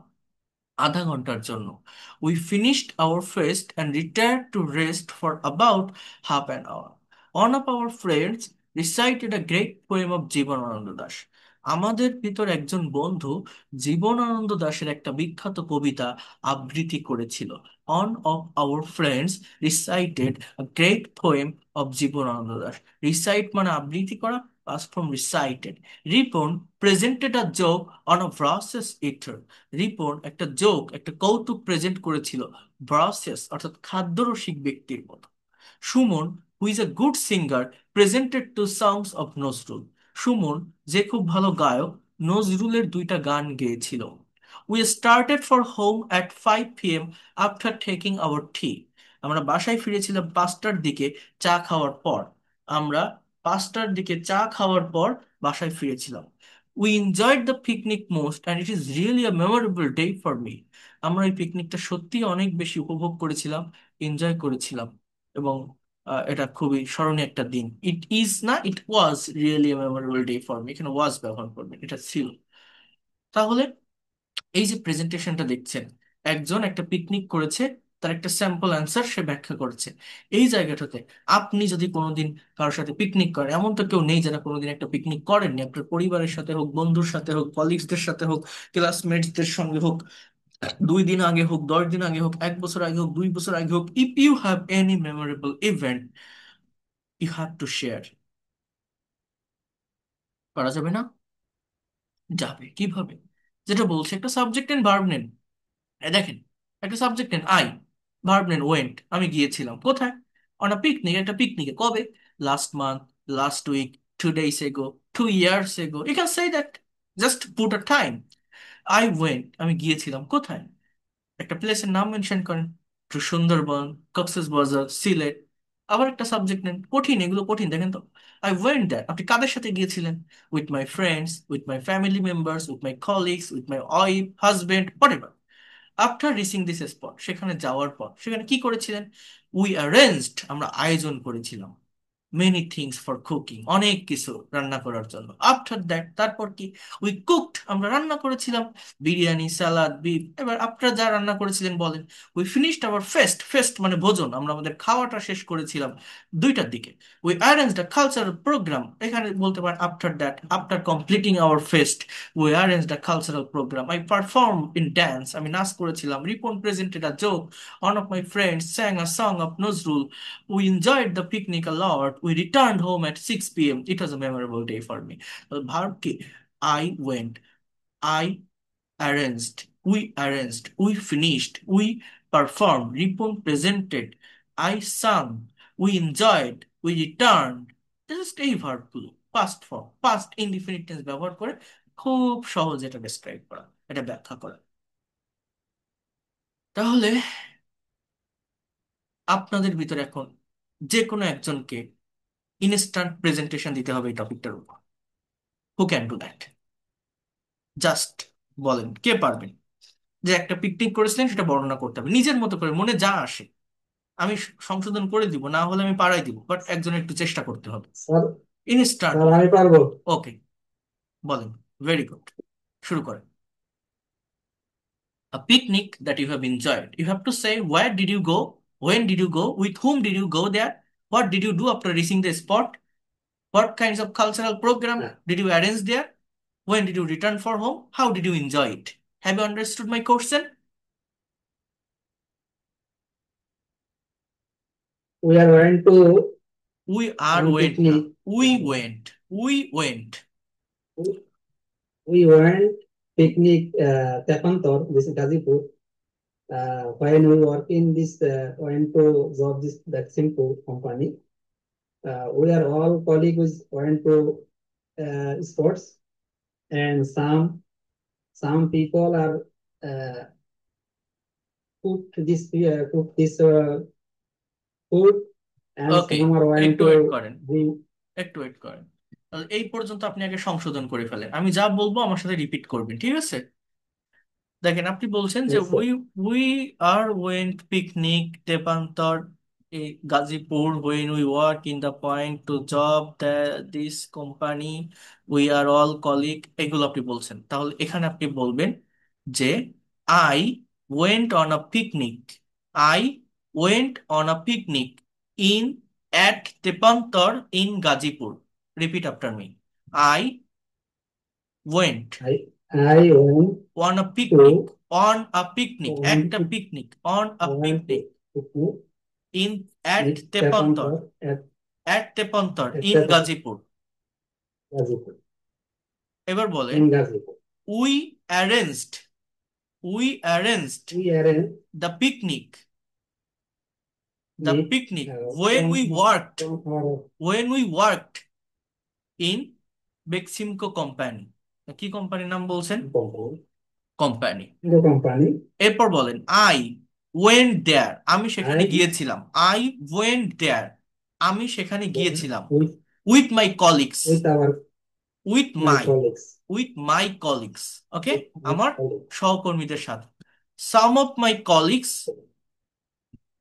আধা ঘন্টার জন্য। We finished our feast and retired to rest for about half an hour. One of our friends recited a great poem of Jibanananda Das, আমাদের ভিতর একজন বন্ধু জীবনানন্দ দাশের একটা বিখ্যাত কবিতা আবৃত্তি করেছিল। One of our friends recited a great poem of Jibanananda Das, recite মানে আবৃত্তি করা, past from recited. Ripon presented a joke on a ভ্রাসেস ইটার, রিপন একটা জোক, একটা কৌতুক প্রেজেন্ট করেছিল ভ্রাসেস অর্থাৎ খাদ্যরসিক ব্যক্তির মতো। Suman who is a good singer presented to songs of Nazrul, Suman যে খুব ভালো গায়ক, নজরুলের দুইটা গান গেয়েছিল। We started for home at 5 PM after taking our tea, আমরা বাসায় ফিরেছিলাম 5টার দিকে চা খাওয়ার পর, আমরা 5টার দিকে চা খাওয়ার পর বাসায় ফিরেছিলাম। We enjoyed the picnic most and it is really a memorable day for me, আমরা এই পিকনিকটা সত্যি অনেক বেশি উপভোগ করেছিলাম, এনজয় করেছিলাম, এবং এটা খুবই স্মরণীয় একটা দিন। ইট ইজ না, it was really a memorable day for me, এখানে ওয়াজ ব্যবহার করবেন, এটা ছিল। তাহলে এই যে প্রেজেন্টেশনটা দেখছেন, একজন একটা পিকনিক করেছে, তার একটা স্যাম্পল অ্যান্সার সে ব্যাখ্যা করেছে। এই জায়গাটাতে আপনি যদি কোনোদিন কারোর সাথে পিকনিক করেন, এমন তো কেউ নেই যারা কোনোদিন একটা পিকনিক করেননি, আপনার পরিবারের সাথে হোক, বন্ধুর সাথে হোক, কলিগসদের সাথে হোক, ক্লাসমেটসদের সঙ্গে হোক, 2 দিন আগে হোক, 10 দিন আগে হোক, 1 বছর আগে হোক, 2 বছর আগে হোক, if you have any memorable event you have to share, করা যাবে না? যাবে কিভাবে? যেটা বলছে একটা সাবজেক্ট এন্ড ভার্ব নেন। দেখেন, একটা সাবজেক্ট নেন আই, ভার্ব নেন ওয়েন্ট, আমি গিয়েছিলাম কোথায়? অন আ পিকনিক, একটা পিকনিকে, কবে? Last month, last week, 2 days ago, 2 years ago, you can say that, just put a time. I went, আমি গিয়েছিলাম কোথায়? একটা প্লেসের নাম মেনশন করেন, টু সুন্দরবন, কক্সেস বাজার, সিলেট। আবার একটা সাবজেক্ট নেন, কঠিন, এগুলো কঠিন, দেখেন তো। আই ওয়েন্ট দ্যাট, আপনি কাদের সাথে গিয়েছিলেন? With my friends, with my family members, with my colleagues, with my wife, husband, whatever. After reaching this spot, সেখানে যাওয়ার পর সেখানে কি করেছিলেন? উই অ্যারেঞ্জড, আমরা আয়োজন করেছিলাম, মেনি থিংস ফর কুকিং, অনেক কিছু রান্না করার জন্য। আফটার দ্যাট, তারপর কি? উই কুকড, আমরা রান্না করেছিলাম, বিরিয়ানি, সালাদ, বিফ। এবার আপনারা যা রান্না করেছিলেন বলেন। We finished our feast, feast মানে ভোজন, আমরা আমাদের খাওয়াটা শেষ করেছিলাম 2টার দিকে। We arranged a cultural program, এখানে বলতে পারেন after that, after completing our feast we arranged a cultural program. I perform in dance, আমি নাচ করেছিলাম। Ripon presented a joke, one of my friends sang a song of Nuzrul. We enjoyed the picnic a lot. We returned home at 6 p.m. It was a memorable day for me. Verb কি? I went, I arranged, we arranged, we finished, we performed, Ripon presented, I sung, we enjoyed, we returned. Just এই ভার্বগুলো past form, past indefinite tense ব্যবহার করে খুব সহজ এটা describe করা, এটা ব্যাখ্যা করা। তাহলে আপনাদের ভিতরে এখন যে কোনো একজনকে ইনস্ট্যান্ট প্রেজেন্টেশন দিতে হবে এই টপিকটার উপর। Who can do that? Just বলেন, কে পারবেন? যে একটা পিকনিক করেছিলেন সেটা বর্ণনা করতে হবে নিজের মতো করে, মনে যা আসে। আমি সংশোধন করে দিব, না হলে আমি পাড়াই দিব, বাট একজনের একটু চেষ্টা করতে হবে। Sir instant. স্যার আমি পারবো। ওকে, বলেন, ভেরি গুড, শুরু করেন। A picnic that you have enjoyed, you have to say where did you go, when did you go, with whom did you go there, what did you do after reaching the spot, what kinds of cultural program did you arrange there, when did you return for home, how did you enjoy it. Have you understood my question? We are going to We are one went na, picnic. we went. We went picnic Tepantor, this is Gazipur. While we work in this, went to job this that simple company. We are all colleagues went to sports, and some people are cook this food, and okay, some are went একটু to wait করেন, drink. একটু wait করেন। তাহলে এই পর্যন্ত আপনি আগে সংশোধন করে ফেলেন, আমি যা বলবো আমার সাথে রিপিট করবেন, ঠিক আছে? দেখেন, আপনি বলছেন যে Yes, sir. We we are went picnic Tepantor এই Gazipur, when we work in the point to job this company, we are all colleague, এগুলো আপনি বলছেন। তাহলে এখানে আপনি বলবেন যে I went on a picnic, I went on a picnic in at Tepantor in Gazipur. Repeat after me. I went I went on a picnic, to on a picnic, at a picnic, on a went to picnic picnic in at with Tepantor, Tepantor at Tepantor at in Gazipur. Gazipur. এবার বলেন, In Gazipur. we arranged, we arranged We arranged the picnic, the it picnic when we worked, from when we worked in Beximco company. কি কোম্পানির নাম বলছেন? Company. the company. এরপর বলেন I went there, আমি সেখানে I গিয়েছিলাম। আই ওয়েন্ট দেয়ার, আমি সেখানে went গিয়েছিলাম। With my colleagues, with with my my, colleagues. With my colleagues, okay, With my আমার colleagues. সহকর্মীদের সাথে। Some of my colleagues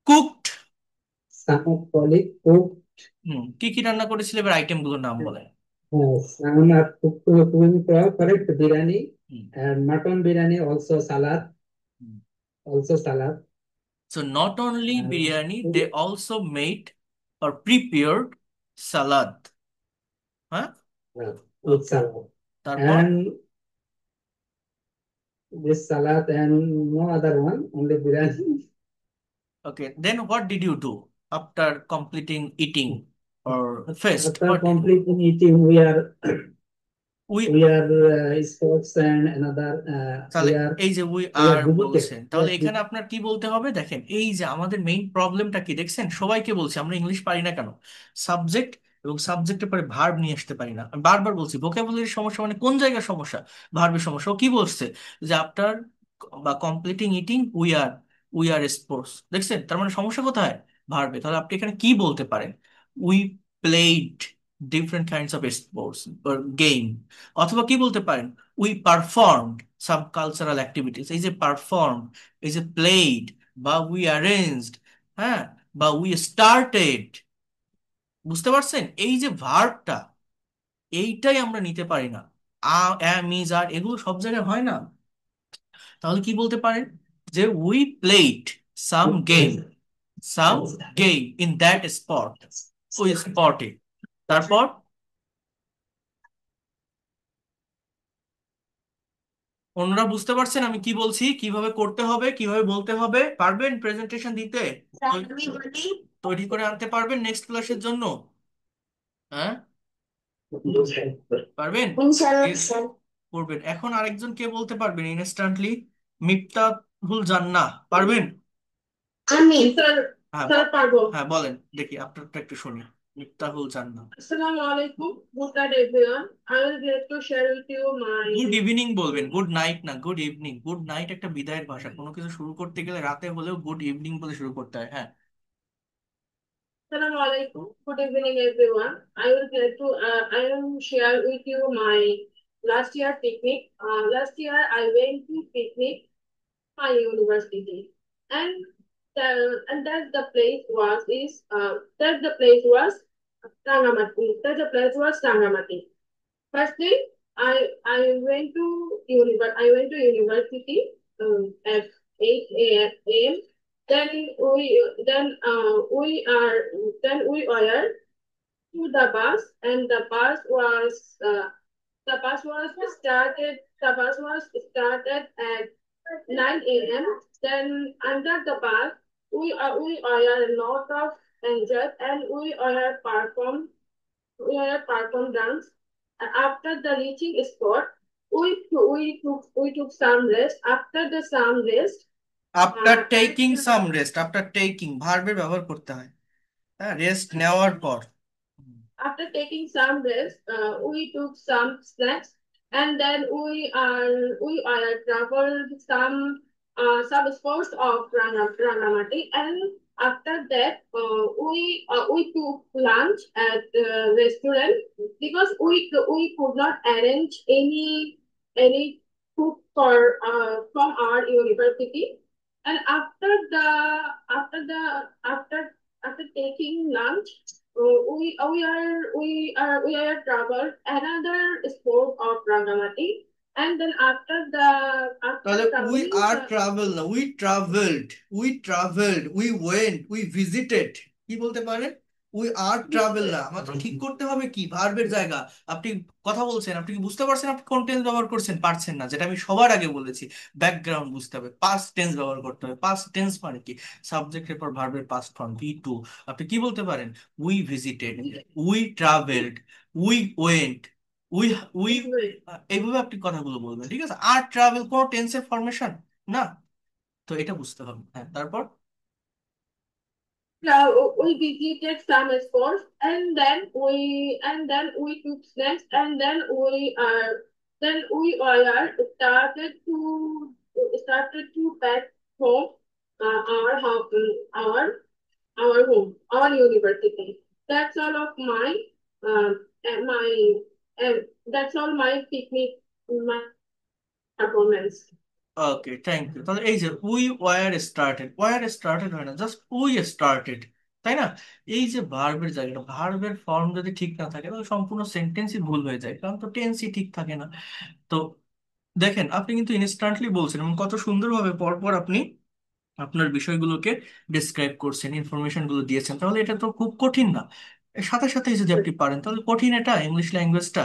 cooked, Some colleagues cook. কি কি রান্না করেছিল, এবার আইটেম গুলোর নাম বলেন। Some are cooking correct biryani and mutton biryani, also salad, also salad. So not only And biryani, they also made or prepared salad, হ্যাঁ, with okay. salad. তারপর And this salad and no other one, only biryani. okay, then what did you do after completing eating or feast? After What did you? completing eating, we are we, we are sports and another তাহলে এই যে we we are are devoted. বলছেন, We তাহলে are এখানে আপনার কি বলতে হবে দেখেন, এই যে আমাদের মেইন প্রবলেমটা কি দেখছেন, সবাইকে বলছি আমরা ইংলিশ পারি না কেন, সাবজেক্ট এবং সাবজেক্টের পরে ভার্ব নিয়ে আসতে পারি না। আমি বারবার বলছি ভোকাবুলারি সমস্যা মানে কোন জায়গার সমস্যা, ভার্বের সমস্যা। ও কি বলছে যে আফটার বা completing eating we are sports, দেখছেন তার মানে সমস্যা কোথায়, ভার্বে। তাহলে আপনি এখানে কি বলতে পারেন, we played different kinds of sports game, অথবা কি বলতে পারেন, we perform sub cultural activities. এই যে পারফর্ম, এই যে প্লেড, বা উই অ্যারেঞ্জড, হ্যাঁ, বা উই স্টার্টেড, বুঝতে পারছেন এই যে ভার্বটা, এইটাই আমরা নিতে পারি না। অ্যাম, ইজ, আর এগুলো সব জায়গায় হয় না। তাহলে কি বলতে পারেন যে we played some game, some game in that spot, ওই স্পটে। তারপর অন্যরা বুঝতে পারছেন আমি কি বলছি, কিভাবে করতে হবে, কিভাবে বলতে হবে, পারবেন প্রেজেন্টেশন দিতে, তৈরি করে আনতে পারবেন নেক্সট ক্লাসের জন্য? হ্যাঁ, পারবেন? ইনশাআল্লাহ। করবেন। এখন আরেকজন কে বলতে পারবেন ইনস্ট্যান্টলি? মিফতাহুল জান্নাহ, পারবেন? আমি স্যার, হ্যাঁ, স্যার পারবো। হ্যাঁ বলেন দেখি, আপনারটা একটু শুনি। মিফতাহুল জান্নাহ। Assalamu alaikum. Good night, everyone. I will get to share with you my. Good evening বলবেন, গুড নাইট না, গুড ইভিনিং। গুড নাইট একটা বিদায়ের ভাষা, কোনো কিছু শুরু করতে গেলে রাতে হলেও গুড ইভিনিং বলে শুরু করতে হয়। হ্যাঁ, Assalamu alaikum. Good evening, everyone. I will get to. I will share with you my last year picnic. Last year I went to picnic my university, and that the place was is that the place was Rangamati. That the place was Rangamati. Firstly, I went to I went to university at 8 a.m. Then we were to the bus, and the bus was started at 9 a.m. Then under the bus we were a lot of enjoyed, and we were performed dance. After the reaching spot, we took some rest. After the some rest, after taking and some rest, after taking ভার্বের ব্যবহার করতে হয়, হ্যাঁ, rest নেওয়ার পর। after taking some rest, we took some snacks, and then we traveled some sports of Rangamati, and after that, we took lunch at the restaurant because we could not arrange any food from our university. And after taking lunch, we are traveled another sport of Rangamati, and then after তাহলে we traveling R travel না, we travelled, we went, we visited. কি বলতে পারেন, we are travel না, আমাদের ঠিক করতে হবে কি ভার্বের জায়গা। আপনি কথা বলছেন, আপনি কি বুঝতে পারছেন আপনি কোন টেন্স ব্যবহার করছেন? পারছেন না, যেটা আমি সবার আগে বলেছি, ব্যাকগ্রাউন্ড বুঝতে হবে। পাস্ট টেন্স ব্যবহার করতে হবে। পাস্ট টেন্স মানে কি, সাবজেক্টের পর ভার্বের পাস্ট ফর্ম V2। আপনি কি বলতে পারেন, we visited, we travelled, we went, we we এইভাবে আপনি কথাগুলো বলবেন, ঠিক আছে? আর ট্রাভেল কোনো টেন্সের ফরমেশন না, তো এটা বুঝতে হবে। হ্যাঁ, তারপর we visited some sports, and then we took snacks, and then we started to back home, our home, our home, our university. That's all of my and my and that's all my picnic, my performance. Okay, thank you. তাহলে এই যে we were started, were started হয় না, just we started, তাই না? এই যে ভার্বের জায়গাটা, ভার্বের ফর্ম যদি ঠিক না থাকে তাহলে সম্পূর্ণ সেন্টেন্সই ভুল হয়ে যায়, কারণ তো টেন্সই ঠিক থাকে না। তো দেখেন আপনি কিন্তু ইনস্ট্যান্টলি বলছেন এবং কত সুন্দরভাবে পরপর আপনি আপনার বিষয়গুলোকে ডিসক্রাইব করছেন, ইনফরমেশন গুলো দিয়েছেন। তাহলে এটা তো খুব কঠিন না, এর সাথে সাথে যদি আপনি পারেন তাহলে কঠিন এটা, ইংলিশ ল্যাঙ্গুয়েজটা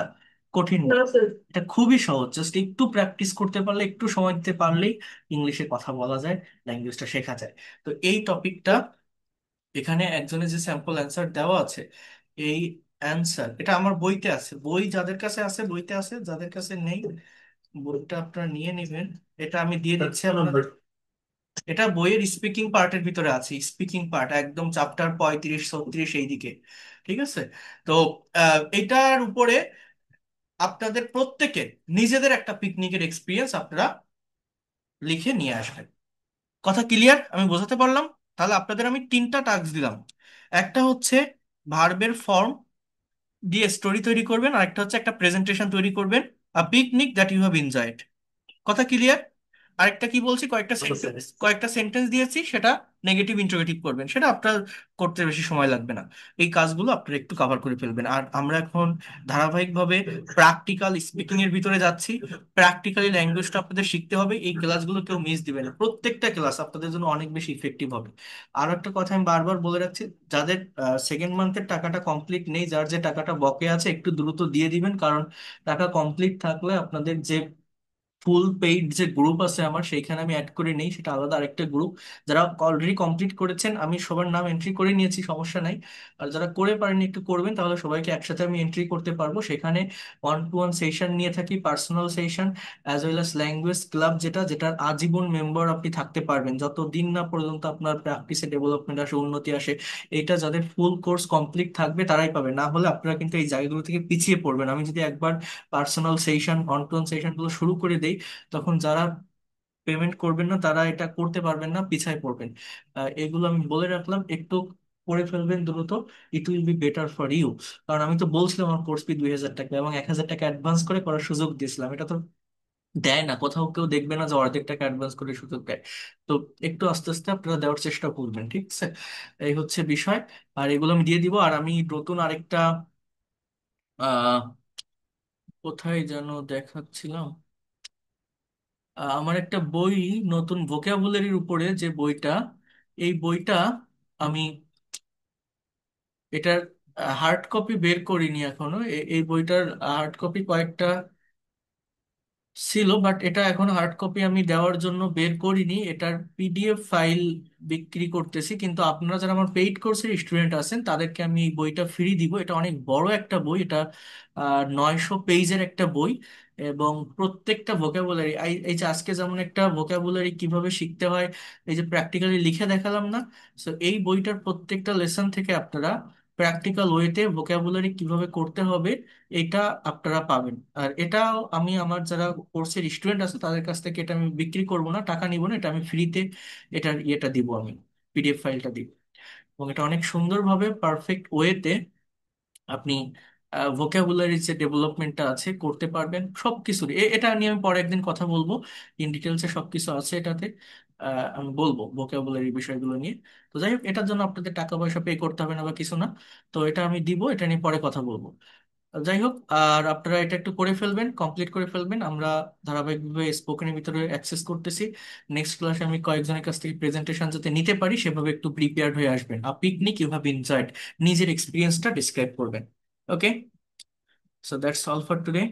কঠিন না, No, sir. এটা খুবই সহজ। জাস্ট একটু প্র্যাকটিস করতে পারলে, একটু সময় দিতে পারলেই ইংলিশে কথা বলা যায়, ল্যাঙ্গুয়েজটা শেখা যায়। তো এই টপিকটা এখানে একজনের যে স্যাম্পল অ্যান্সার দেওয়া আছে, এই অ্যান্সার, এটা আমার বইতে আছে। বই যাদের কাছে আছে বইতে আছে, যাদের কাছে নেই বইটা আপনারা নিয়ে নেবেন। এটা আমি দিয়ে দিচ্ছি আপনাদের। এটা বইয়ের স্পিকিং পার্টের ভিতরে আছে, স্পিকিং পার্ট একদম চ্যাপ্টার 35-36 এই দিকে। ঠিক আছে। তো এটার উপরে আপনাদের প্রত্যেকের নিজেদের একটা পিকনিকের এক্সপিরিয়েন্স আপনারা লিখে নিয়ে আসবেন। কথা ক্লিয়ার? আমি বোঝাতে পারলাম? তাহলে আপনাদের আমি 3টা টাস্ক দিলাম। একটা হচ্ছে ভার্বের ফর্ম দিয়ে স্টোরি তৈরি করবেন, আর একটা হচ্ছে একটা প্রেজেন্টেশন তৈরি করবেন, a picnic that you have enjoyed. কথা ক্লিয়ার? আরেকটা কি বলছি, কয়েকটা সেন্টেন্স দিয়েছি, সেটা নেগেটিভ ইন্টারোগেটিভ করবেন, সেটা আপনার করতে বেশি সময় লাগবে না। এই কাজগুলো আপনারা একটু কভার করে ফেলবেন। আর আমরা এখন ধারাবাহিকভাবে প্র্যাকটিক্যাল স্পিকিং এর ভিতরে যাচ্ছি। প্র্যাকটিক্যালি ল্যাঙ্গুয়েজটা আপনাদের শিখতে হবে। এই ক্লাসগুলো কেউ মিস দিবেন না, প্রত্যেকটা ক্লাস আপনাদের জন্য অনেক বেশি ইফেক্টিভ হবে। আর একটা কথা আমি বারবার বলে রাখছি, যাদের সেকেন্ড মান্থের টাকাটা কমপ্লিট নেই, যার যে টাকাটা বকে আছে, একটু দ্রুত দিয়ে দিবেন। কারণ টাকা কমপ্লিট থাকলে আপনাদের যে ফুল পেইড যে গ্রুপ আছে আমার, সেইখানে আমি অ্যাড করে নেই, সেটা আলাদা আরেকটা গ্রুপ। যারা অলরেডি কমপ্লিট করেছেন আমি সবার নাম এন্ট্রি করে নিয়েছি, সমস্যা নাই। আর যারা করে পারেনি একটু করবেন, তাহলে সবাইকে একসাথে আমি এন্ট্রি করতে পারবো। সেখানে 1-to-1 সেশন নিয়ে থাকি, personal session, as well as language club, যেটার আজীবন মেম্বার আপনি থাকতে পারবেন যতদিন না পর্যন্ত আপনার প্র্যাকটিসে ডেভেলপমেন্ট আসে, উন্নতি আসে। এটা যাদের ফুল কোর্স কমপ্লিট থাকবে তারাই পাবে, না হলে আপনারা কিন্তু এই জায়গাগুলো থেকে পিছিয়ে পড়বেন। আমি যদি একবার পার্সোনাল সেশন, 1-to-1 সেশন গুলো শুরু করে দেই, তখন যারা পেমেন্ট করবেন না তারা এটা করতে পারবেন না, পিছায় পড়বেন। এগুলো আমি বলে রাখলাম, একটু করে ফেলবেন দ্রুত। It will be better for you. কারণ আমি তো বলছিলাম আমার কোর্স ফি 2,000 টাকা, এবং 1,000 টাকা অ্যাডভান্স করে করার সুযোগ দিয়েছিলাম। এটা তো দেয় না কোথাও, কেউ দেখবে না যে অর্ধেক টাকা অ্যাডভান্স করে সুযোগ দেয়। তো একটু আস্তে আস্তে আপনারা দেওয়ার চেষ্টা করবেন, ঠিক আছে? এই হচ্ছে বিষয়। আর এগুলো আমি দিয়ে দিব। আর আমি নতুন আরেকটা আহ কোথায় যেন দেখাচ্ছিলাম, আমার একটা বই, নতুন ভোকাবুলারির উপরে যে বইটা, এই বইটা আমি এটার হার্ড কপি বের করিনি এখনো। এই বইটার হার্ড কপি কয়েকটা ছিল, বাট এটা এখন হার্ড কপি আমি দেওয়ার জন্য বের করিনি। এটার পিডিএফ ফাইল বিক্রি করতেছি, কিন্তু আপনারা যারা আমার পেইড কোর্সের স্টুডেন্ট আছেন তাদেরকে আমি এই বইটা ফ্রি দিব। এটা অনেক বড় একটা বই, এটা 900 পেজের একটা বই। এবং প্রত্যেকটা ভোকাবুলারি, এই যে আজকে যেমন একটা ভোকাবুলারি কিভাবে শিখতে হয়, এই যে প্র্যাকটিক্যালি লিখে দেখালাম না, তো এই বইটার প্রত্যেকটা লেসন থেকে আপনারা প্র্যাকটিক্যাল ওয়েতে ভোকাবুলারি কিভাবে করতে হবে এটা আপনারা পাবেন। আর এটাও আমি আমার যারা কোর্সের স্টুডেন্ট আছে তাদের কাছ থেকে এটা আমি বিক্রি করব না, টাকা নিব না, এটা আমি ফ্রিতে এটার ইয়েটা দিব, আমি পিডিএফ ফাইলটা দিব। এবং এটা অনেক সুন্দরভাবে পারফেক্ট ওয়েতে আপনি ভোকাবুলারি যে ডেভেলপমেন্টটা আছে করতে পারবেন সবকিছু। এটা নিয়ে আমি পরে একদিন কথা বলবো, ইন ডিটেলসে সবকিছু আছে এটাতে। আমি বলবো ভোকাবুলারি বিষয়গুলো নিয়ে। তো যাই হোক, এটার জন্য আপনাদের টাকা পয়সা পে করতে হবে না বা কিছু না। তো এটা আমি দিব, এটা নিয়ে পরে কথা বলবো। যাই হোক, আর আপনারা এটা একটু করে ফেলবেন, কমপ্লিট করে ফেলবেন। আমরা ধারাবাহিকভাবে স্পোকেনের ভিতরে অ্যাক্সেস করতেছি। নেক্সট ক্লাসে আমি কয়েকজনের কাছ থেকে প্রেজেন্টেশন যাতে নিতে পারি সেভাবে একটু প্রিপেয়ার্ড হয়ে আসবেন। A picnic you have enjoyed, নিজের এক্সপিরিয়েন্সটা ডিসক্রাইব করবেন। Okay, so that's all for today.